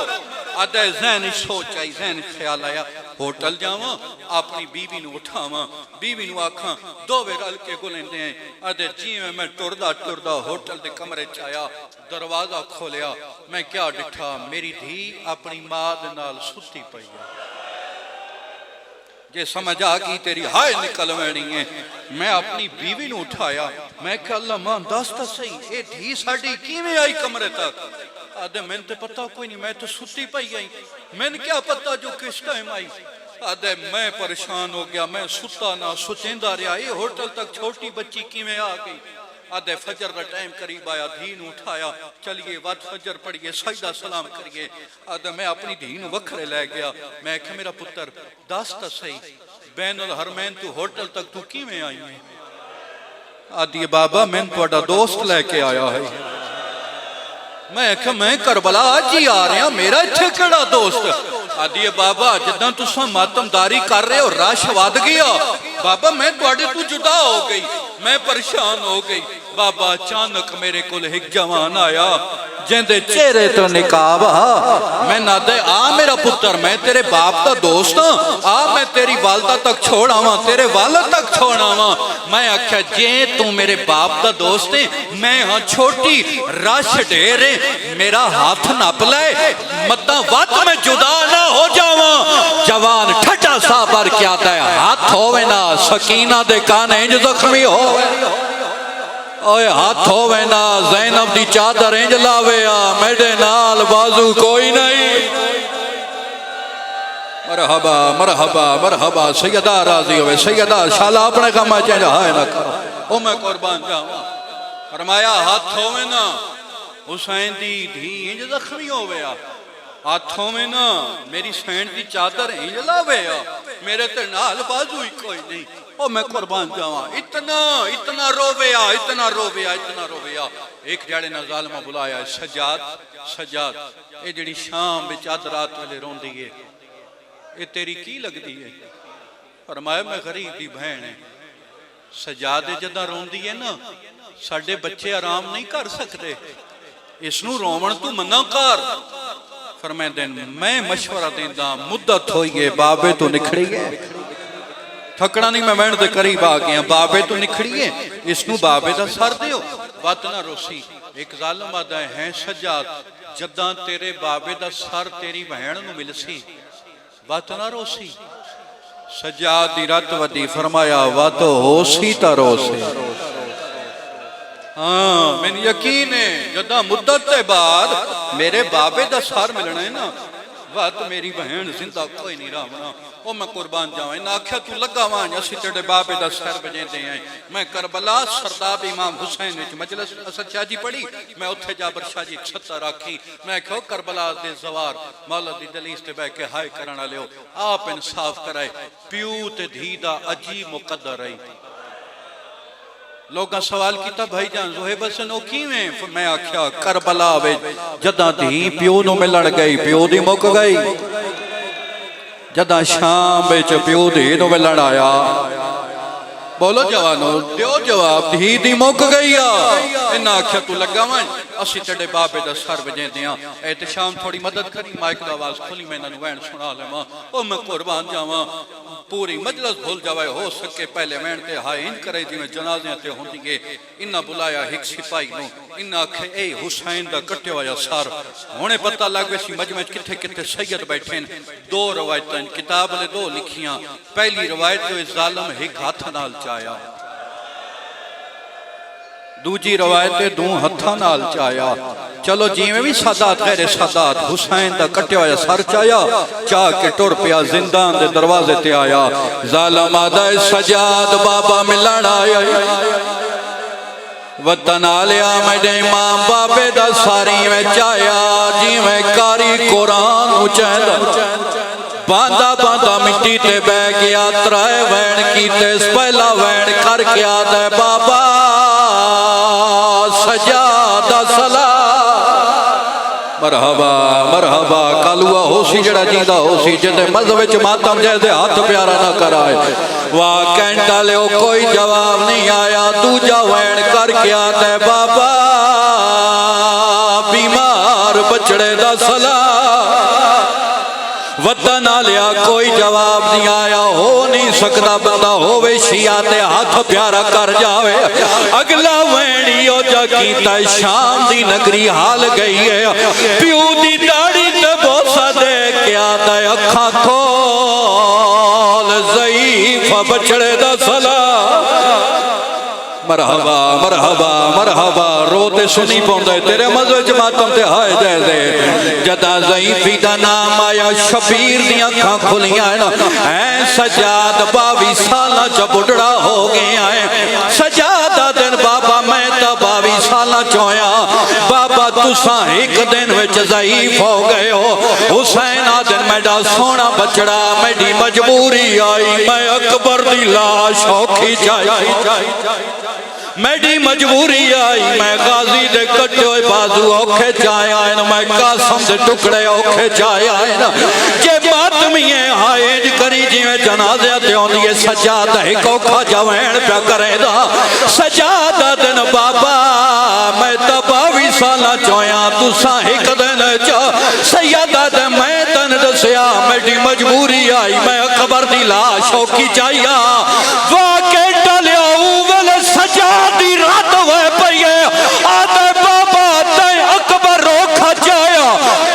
Speaker 2: आदे जहन सोच आई, जहन ख्याल आया होटल जावां, अपनी बीवी नूं उठावां, बीवी नूं आखां दोवे रल के गुलेंदे हैं। आदे जिवें मैं टुरदा टुरदा होटल दे कमरे च आया, दरवाजा खोलिया, मैं क्या डिठा, मेरी धी अपनी मां दे नाल सुती पई है। जे समझ आ गई तेरी हाय निकल वैनी है। मैं अपनी बीवी नूं उठाया, मैं क्या अल्लाह मां दस तो सही ये धी साडी किवें आई कमरे तक। आदे मैंने तो पता कोई नहीं, मैं तो सुती पई आई, मैंने क्या पता जो किस टाइम आई। आदे मैं परेशान हो गया, मैं सुता ना सुचेंदा रहा, ये होटल तक छोटी बच्ची किवें आ गई। आदे फजर का टाइम करीब आया, धी नूं उठाया, चलिए वत फजर पढ़िए, सजदा सलाम करिए। आदे मैं अपनी धी नूं वखरे लै गया, मैं आख्या मेरा पुत्र दस तो सही बैनुल हरमैन तू होटल तक तू किवें आई है। आदि बाबा मैं तुहाडा दोस्त लैके आया है। मैं आख्या मैं करबला अज ही आ रहा, मेरा इत्थे केड़ा दोस्त। आदि बाबा जिद्दां तुसां मातमदारी कर रहे हो रश वध गया। बाबा मैं तुहाडे तू जुदा हो गई, मैं परेशान हो गई। बाबा अचानक मेरे को एक जवान आया जिंदे चेहरे तो निकाब हा। मैं नादे आ मेरा पुत्र, मैं तेरे बाप का दोस्त हाँ, आ मैं तेरी वालदा तक छोड़ आवा, तेरे वालद तक छोड़ आवा। मैं आख्या जे तू मेरे बाप का दोस्त है, मैं हाँ छोटी रश ढेर है, मेरा हाथ नप ले मत्ता वत मैं जुदा ना हो जावा। जवान ठट्टा सा पर क्या है, हाथ होवे ना सकीना दे कान इंज जख्मी हो, ओए हाथ होवे ना ज़ैनब दी चादर इंज लावे, मेरे नाल बाजू कोई नहीं। मरहबा मरहबा मरहबा, सैयदा राजी होवे, सैयदा शाला अपने काम चेंज हाय ना करो, ओ मैं कुर्बान जावा। फरमाया हाथ होवे ना हुसैन दी धी इंज जख्मी होवे, हाथ होवे ना मेरी सैन दी चादर इंज लावे, मेरे ते नाल बाजू ही कोई नहीं, ओ मैं कुर्बान जावा। इतना इतना रोवे आ, इतना रोवे आ, इतना रोवे आ। एक जाड़े ना जालिमा बुलाया सजाद, सजाद ये जिहड़ी शाम विच अध रात वेले रोंदी है, ये तेरी की लगदी है। फरमाया मैं गरीब दी बहन है। सजाद जदा रोंदी है ना, साडे बच्चे आराम नहीं कर सकते, इसनू रोवण तू मना कर। फरमाते मैं मशवरा देंदा, मुद्दत होई है बाबे तो निखड़ी है, थकना नहीं, मैं वैन दे करीब आ गया, बाबे तो निखड़ी है, इसनू बाबे दा सर दियो, वत ना रोसी। एक जालिम आदा है सजाद, जदा तेरे बाबे दा सर तेरी बहन नू मिलसी, वत ना रोसी। सजाद दी रत वदी, फरमाया वत होसी ता रोसी। हाँ मैंने यकीन है जदा मुद्दत के बाद मेरे बाबे दा सर मिलना है ना, वत मेरी बहन जिंदा कोई नहीं रावना, ओ मैं कुर्बान जावा। इन्हें आख्या तू लगा वहां, असी तेरे बाबे दा सर बजेंदे हैं। मैं करबला सरदाब इमाम हुसैन विच मजलिस असद शाह जी पढ़ी, मैं उत्थे जाबर शाह जी छत्तर आखी, मैं आख्या करबला दे जवार मौला दी दलीस ते बैठ के हाय करन वाले आप इंसाफ कराए, प्यू ते धी दा अजीब मुकद्दर है। लोग सवाल किया भाईजान ज़ोहेब हसन ओ किवें? मैं आख्या करबला वे जदा धी प्यो नूं मिलण गई, प्यो दी मुक गई। जदा शाम विच प्यो धी नूं मिलण आया, बोलो जवानो दियो जवाब, धी दी मुक गई आ। इन्हां आख्या तू लगा वा, असी तेरे बाबे दा सर वजेंदे आ, ते शाम थोड़ी मदद करी, माइक दा आवाज खुली, मैं इन्हां नूं वैन सुना लवां। ओ मैं कुर्बान जावा, पूरी मजलिस भूल जावे, हो सके पहले वैन ते हाय इंज करे जिवें जनाज़े ते होंदी है। इन्हां बुलाया एक सिपाही नूं, इन्हां आखे ए हुसैन दा कट्टिया होया सर। हुणे पता लग गया सी मजमे किथे किथे सैयद बैठे न। दो रवायतां किताब ने दो लिखियां, पहली रवायत जो जालिम एक हाथ नाल चाया, दूजी रवायत दो हत्थां नाल चाया। चलो जिवें भी सादात गैर सादात हुसैन दा कट्टिया होया सर चाया, चाह के टुर पिया जिंदान दे दरवाजे ते आया। जालिम आदा सजाद बाबा मिलण आया, वतन आलिया मेरे इमाम बाबे दा सारी में चाया, जिवें कारी कुरान नूं चैंदा। बांदा बांदा मिट्टी ते बह गया, त्राए वैन कीते पहला वैन करके आदा बाबा सजादा सला। मरहबा मरहबा कालुआ होसी जड़ा जींदा होसी, जिंदे मज़हब विच मातम जैसे हाथ प्यारा ना कराए। वाह कैंटा लियो कोई जवाब नहीं आया। दूजा वैन करके आते बाबा बीमार बछड़े दा सला। वता ना लिया कोई जवाब नहीं आया। हो नहीं सकता बंदा होवे शिया ते हाथ प्यारा कर जावे। अगला वेणियो जा कीता शाम दी नगरी हाल गई है। प्यू दी दाढ़ी ते बोसा दे क्या दा अखा खोल ज़ईफ़ बछड़े दा सला। मरहबा मरहबा मरहबा रोते सुनी पौंदे तेरे मज़े च मातम ते हाय दे दे। जदा ज़ईफ़ी दा नाम आया शबीर दी अखां खुलियां ऐ सजाद 22 सालां च बुढ़ड़ा हो गया है। सजाद दा दिन बाबा मैं तो 22 सालां च होया। बाबा तुसा एक दिन विच ज़ईफ़ हो गए हो। हुसैन आ दिन मेरा सोना बछड़ा मेरी मजबूरी आई मैं अकबर दी लाश औखी जाई। मेरी मजबूरी आई मैं गाजी दे कटे हुए बाजू औखे चाया मैं कासम दे टुकड़े औखे चाया जे मातमीए हाएज करी जिवें जनाज़े ते औंदी है। सजाद एक औखा जवैन प्या करेदा। सजाद दा दिन बाबा मैं तो 22 सालां चोया तुसा एक दिन च सैयदा दे मैं तन दसिया मेरी मजबूरी आई मैं अकबर दी लाश औखी चाहिया। वाके टलिया सजादी रात हुए पई आदे बाबा ते अकबर रोखा जाया।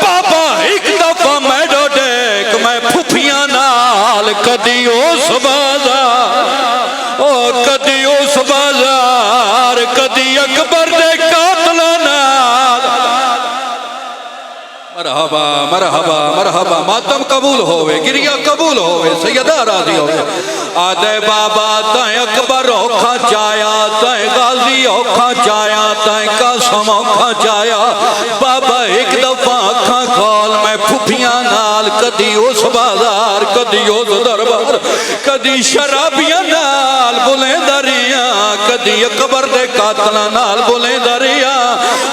Speaker 2: बाबा एक दफा मैडो देख मैं फुफिया नाल कदी उस बाजार ओ कदी उस बाजार कदी अकबर दे कातल नाल। मरहबा मरहबा मरहबा मातम कबूल होवे गिरिया कबूल होवे सैयदा राजी होवे। आदे बाबा तय अकबर औखा चाया तय गाजी औखा चाया तय कासम औखा चाया। बाबा एक दफा अखा खोल मैं फुफिया नाल कदी उस बाजार कदी उस दरबार कदी शराबिया नाल बुलेंदा रिया कदी अकबर दे कातला नाल बुलेंदा रिया।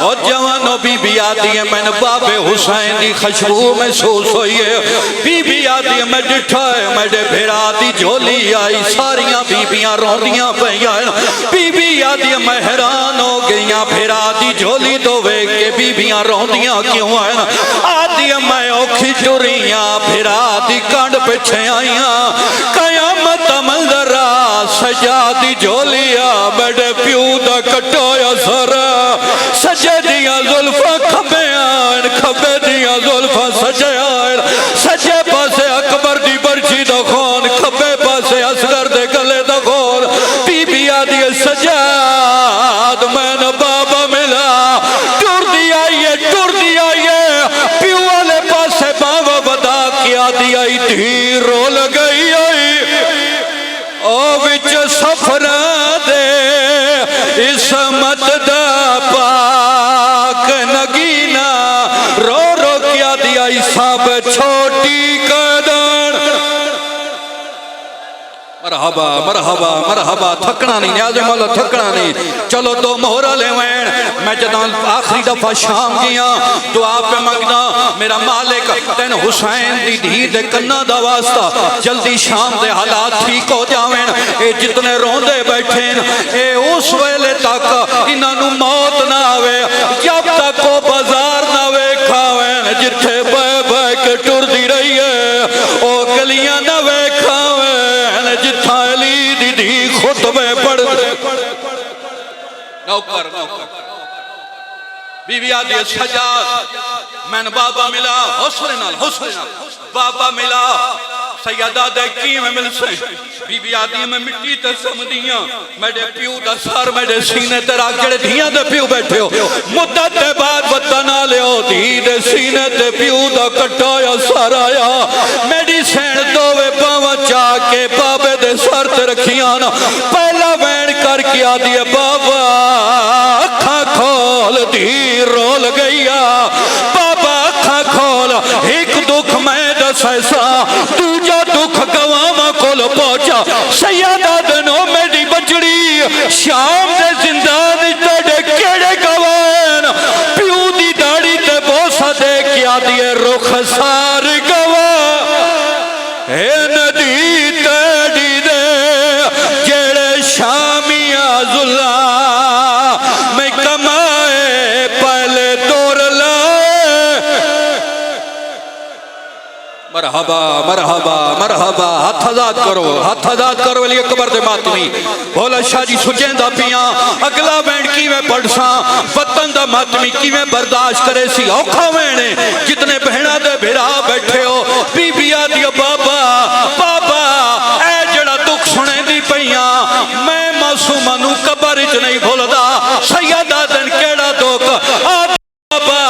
Speaker 2: और जवानों बीबी आती है मैंने बाबे हुसैन दी खुशबू महसूस हुई है। बीबी आती है मैं डिठा है मेरे भेरा दी झोली आई सारिया बीबियां रोंदियां पईयां। बीबी आती है मैं हैरान हो गईया भेरा दी झोली तो वेख के बीबियां रोंदियां क्यों है। आती है मैं औखी टुरिया भेरा दी कंड पिछे आईया। कयामत मंजरा सजा दी झोलिया मेरे प्यू दा कटोया सर सजे दिया जुल्फा खबे आन खबे दिया जुल्फा सजे आन। सजे पासे अकबर दी बरछी दा खून खबे पासे असगर दे गले दा खून। बीबी आदि सजाद मैंने बाबा मिला टुर दिया ये प्यू वाले पासे बाबा बदा किया दिया धी रोल गई ओ विच सफर दे इसमत दा पाक नगीना रो रो किया दिया सब छोटी कदर। मरहबा मरहबा मरहबा थकना नहीं न्याज़े मौला थकना नहीं। चलो दो मोहरा ले वैन मैं जदा आखिरी दफा शाम गया दुआ पे मंगना मेरा मालिक तेन हुसैन दी धी दे कन्ना दा वास्ता जल्दी शाम दे हालात ठीक हो जावें। ए जितने रोंदे बैठे ए उस वेले तक इन्हां मौत ना आवे जब तक वो बाजार ना वेखावें जिथे बह बह के टुरदी रही है। ओ गलियां ना वेखावें जिथा अली दी धी खुतबे पढ़ नौकर बीबी आदि सजाद मैंने बाबा मिला हौसले नाल बाबा मिला सैयदा दे किवें मिल से। बीबी आदि में मिट्टी ते समदियां मेरे प्यू दा सर मेरे सीने ते रख जेड़े धियां दे प्यू बैठे हो मुद्दत दे बाद वता ना लियो धी दे सीने ते प्यू दा कटाया सर आया। मेरी सैन दोवे बावां चा के बाबे दे सर ते रखियां ना पहला वैन करके आदि बाबा अखा खोल धी रोल गईया। बाबा अखा खोल एक दुख मैं दसा दूजा दुख गवावा कोल पहुंचा। सैयदा दनो मेरी बचड़ी शाम दे जिंदान तेरे केड़े गवान प्यू दी दाढ़ी ते बोसा दे क्या दिए रुख सार गवा हे नदी तेड़ी दे जेड़े शामिया जुल्ला मैं कमाए पहले तोर लाए। मरहबा मरहबा मरहबा। हाथ आजाद करो, हाथ आजाद करो अली अकबर दे मातमी। भोला शाह जी सुजेंदा पिया अगला वैन किवें पढ़सा, वतन दा मातमी किवें बर्दाश्त करे सी। औखा वैने जितने बहना दे भिरा बैठे हो, बीबिया दी बाबा बाबा ऐ जड़ा दुख सुने दी पईया, मैं मासूमा नू कबर च नहीं भुलदा। सैयदा दिन केड़ा दुख आ बाबा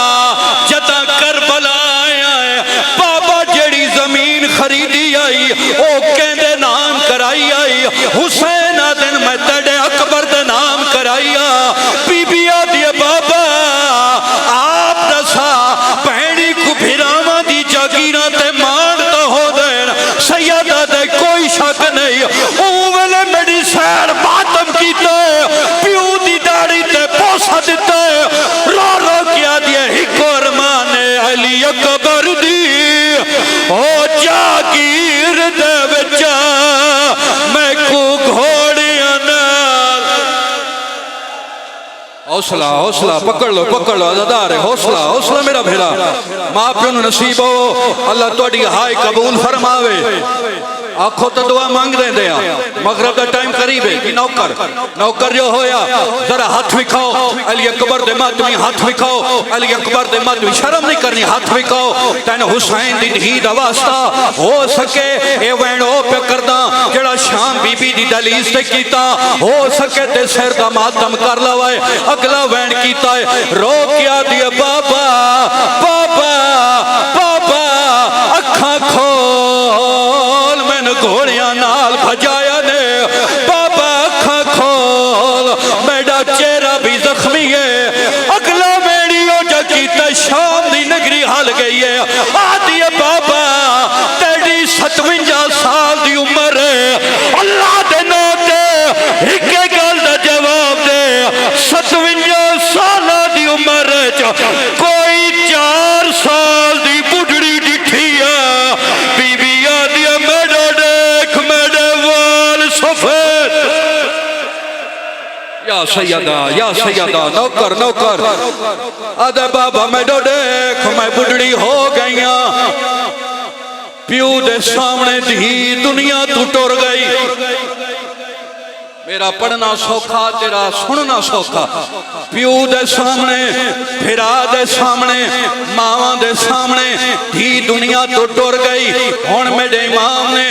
Speaker 2: जदा करबला आया बाबा, जेड़ी जमीन खरीदी आई ओ कहंदे नाम कराई आई। हुसैन दिन मैं तेरे अकबर दे नाम कराइया। बीबिया दी बाबा आप दसा भैणी को भिरावां दी जागीरां ते मान तो हो देन, सैयदा दे कोई शक नहीं। ओ वेले मेरी सैर मातम कीते, प्यू दी दाढ़ी ते पोसा दिते, रो रो क्या दिए हिकोर माने अली अकबर दी ओ जागीर दे विच मैं को घोड़ियां नाल। हौसला हौसला पकड़ लो अज़ादार है। हौसला हौसला मेरा भेड़ा, मां प्यो नूं नसीब हो अल्लाह तुहाडी हाय कबूल फरमावे। आखो तो दुआ मांग देंदे आ, मगरब का टाइम करीब है कि नौकर नौकर जो होया जरा हाथ विखाओ अली अकबर दे मातमी, हाथ विखाओ अली अकबर दे मातमी। शर्म नहीं करनी, हाथ विखाओ। तैन हुसैन दी धी दा वास्ता हो सके ए वैन ओ पे करदा जेड़ा शाम बीबी दी दलीज ते कीता, हो सके ते सिर दा मातम कर लवे। अगला वैन कीता है रो क्या दिया बाबा बाबा बाबा, अखा खोल मैन घोड़ियां नाल भजाया ने बाबा, अखा खोल मेरा चेहरा भी जख्मी है। अगला मेरी ओजा कीता शाम दी नगरी हल गई है। आदि बाबा तेरी 57 साल दी उम्र है, अल्लाह दे नाम ते एक गल दा जवाब दे। 57 साल दी उम्र कोई 4 साल दी बुढ़ड़ी डिठी है। बीबिया दी मेरा देख मेरे वाल सफेद। या सैयदा नौकर नौकर आदे बाबा मेरा देख मैं बुढ़ड़ी हो गई, प्यू दे सामने धी दुनिया तू टुर गई। मेरा पढ़ना सौखा तेरा सुनना सौखा। प्यू दे सामने फिरा दे सामने मावा दे सामने धी दुनिया तो टुर गई। हुण मेरे इमाम ने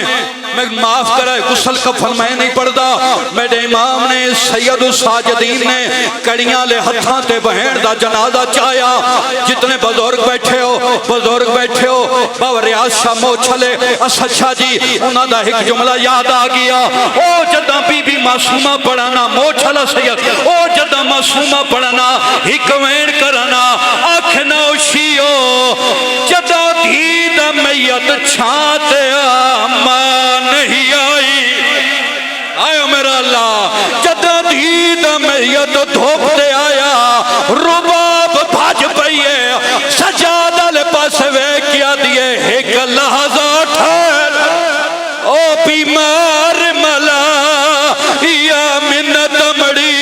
Speaker 2: मैं माफ करे गुसल कफन मैं नहीं पढ़दा, मेरे इमाम ने सैयद साजिदीन ने कड़ियां ले हत्थां ते बहन दा जनाजा चाया। जितने बुजुर्ग बैठे हो बाबा रियाज शाह मोछले असद शाह जी, उन्हां दा एक जुमला याद आ गया। ओ जदा बीबी मासूमा पढ़ाना मोछला सैयद, ओ जदा मासूमा पढ़ाना एक वेण करना आख नौशियो जदा धी दा मैयत छाते मां नहीं आई। आयो मेरा अल्लाह जदा धी दा मैयत धोप दे आया, रुबाब भज पईए सजादा ले पास वे क्या दिए एक लहजा ठहर। ओ बीमार मला या मिन्नत मड़ी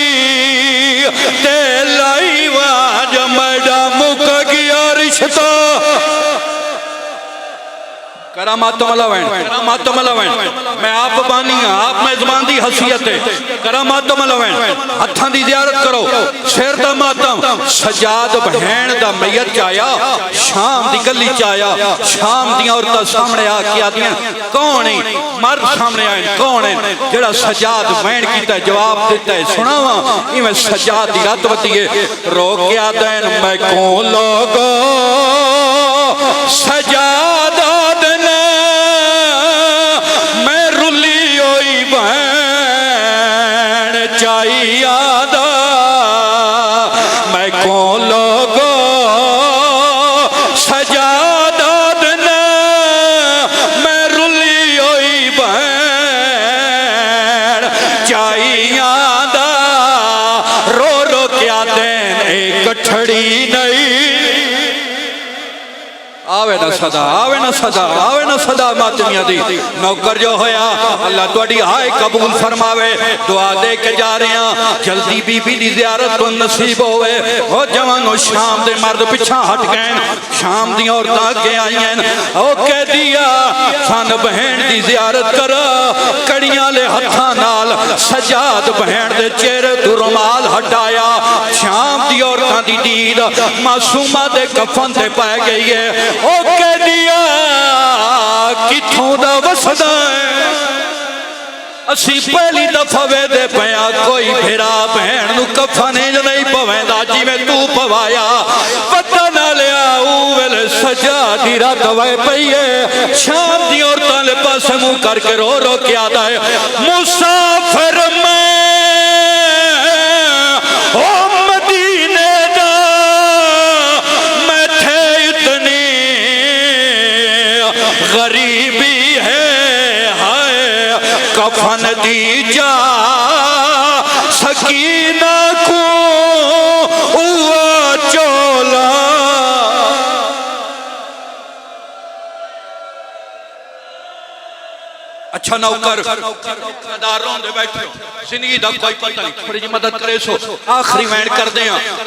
Speaker 2: ते लाई वाज मैडा मुक गया रिश्ता। करामात मलवैन मैं आप बानी हाँ, आप मेजबान दी हसीयत है। करामात मलवैन हत्थां दी ज़ियारत करो, शेर दा मातम सजाद बहन दा मैयत आया, शाम दी गली च आया। शाम दी औरतां सामने आके आदियां कौन है, मर्द सामने आए कौन है जेड़ा सजाद बहन कीता जवाब दिता है। सुनावा इवें सजाद दी रात बती है रो क्या दैन मैं कौन लोगो सजाद चाहियादा मैं कौन लोगो सजादा देना मैं रुली होई बहन चाहियादा रो रो क्या देन एक ठड़ी नहीं। आवे ना सदा, आवे ना सदा, आवे ना सदा मातमिया दी। नौकर जो होया अल्लाह तुहाडी हाय कबूल फरमावे। दुआ दे के जा रहे हैं, जल्दी बीबी दी ज़ियारत तो नसीब होवे। ओ जवानो शाम दे मर्द पिछा हट गए, शाम दी औरतां अगे आईयां। ओ कह दिया सन बहन दी ज़ियारत कर, कड़ियां ले हत्थां नाल सजाद बहन दे चेहरे तो रुमाल हटाया। शाम दी औरतां दी दीद मासूमा दे कफन ते पै गई है। ओ कह दिया किथों दा वसदा है, असी पहली दफा वेदे पया कोई फिरा बहन नू कफन नहीं पवेंदा जिवें तू पवाया। पता ना लिया ऊ वेले सजा दी रात वह पई है। शाम दी औरतां ले पासे मुंह करके रो रो के आदा है, मुसाफिर मैं ओ मदीने दा, मैं थे इतनी गरीबी है, हाय कफन दी जा सकीना को हुआ चोला। अच्छा नौकर दारों दे बैठे जिंदगी दा कोई पता नहीं, थोड़ी जी मदद करे सो आखिरी वैन कर दे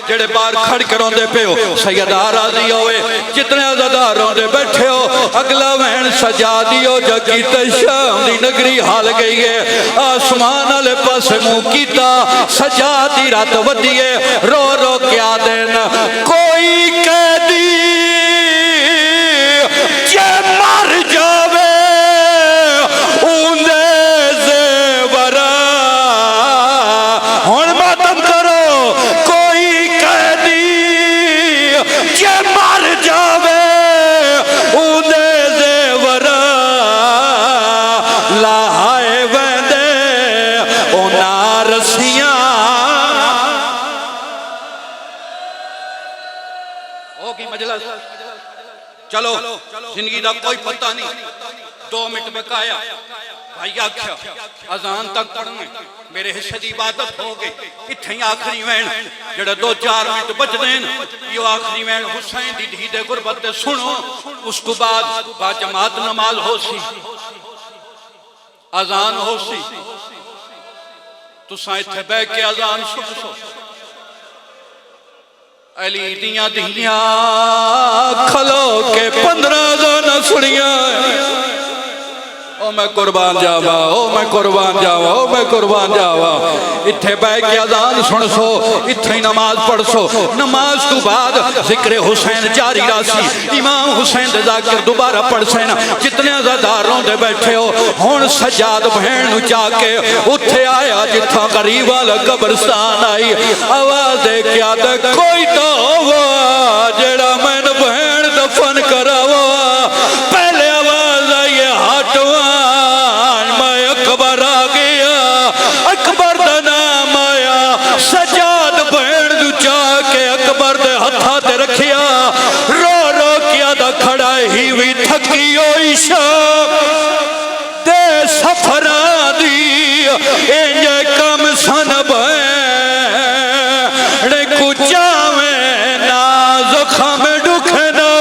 Speaker 2: जेड़े बाहर खड़ के रोंदे पे हो। सैयदा राजी होवे, जितने आजादार रोंदे बैठे हो, अगला वैन सजा दियो जगी ते शाम दी नगरी हाल गई है। आसमान वाले पासे मुंह कीता, सजा दी रात वधिए, रो रो क्या देन कोई कैदी जे मर जावे चलो जिंदगी का कोई पता नहीं। 2 मिनट बकाया भाई आख्या अजान तक पढ़ने मेरे हिस्से की इबादत हो गई। इत्थे आखिरी वैन जेड़ा 2-4 मिनट बचते हैं, यो आखिरी वैन हुसैन दी धी दे गुरबत सुनो। उस तो बाद बाजमात नमाज हो सी, अजान हो सी, तुसा इत्थे बह के अजान सुन सो। अली दियां दियां खलो के 15 गाना सुनिया। ओ मैं कुर्बान जावा, ओ मैं कुर्बान जावा, ओ मैं कुर्बान जावा। इत्थे बह के अजान सुन सो, इत्थे नमाज पढ़ सो। नमाज तो बाद जिक्र हुसैन जारी रासी, इमाम हुसैन दे जाकर दोबारा पढ़ सैन। जितने आजादार रोंदे बैठे हो, हुण सजाद बहन नू जाके उत्थे आया जिथा गरीब वाला कब्रस्तान आई। आवाज दे के आदा कोई तो होवा जेड़ा मैन बहन दफन करावा। पहले आवाज आई हटवा, मैं अकबर आ गया। अकबर दा नाम आया, सजाद बहन नू जाके अकबर दे हत्था ते रखिया। रो रो के आदा खड़ा ही भी थकी होई शाम दे सफरा दी, इंजे कम सन बहन कुचावे ना ज़ुख़म दुखना।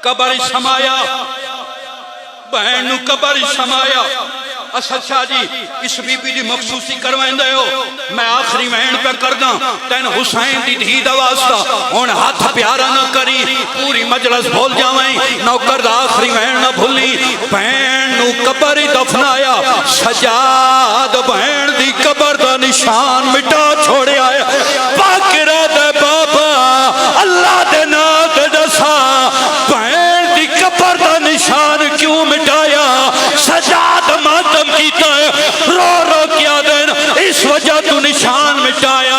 Speaker 2: कबर समाया बहन नू कबर समाया। असद शाह जी इस बीबी की मखसूसी करवाइंदे हो, मैं आखिरी वैन पे करदा तेन हुसैन दी धी दा वास्ता। हुण हाथ प्यारा ना करी, पूरी मजलिस भूल जावें, नौकर दा आखिरी वैन ना भूली। बहन नू कबर ही दफनाया, सजाद बहन दी कबर दा निशान मिटा छोड़िया है। बाकिरा दे बाबा अल्लाह दे नाम ते दसा, बहन दी कबर दा निशान क्यों मिटाया? सजाद मातम कीता है, रो रो क्या दिन इस वजह तू निशान मिटाया।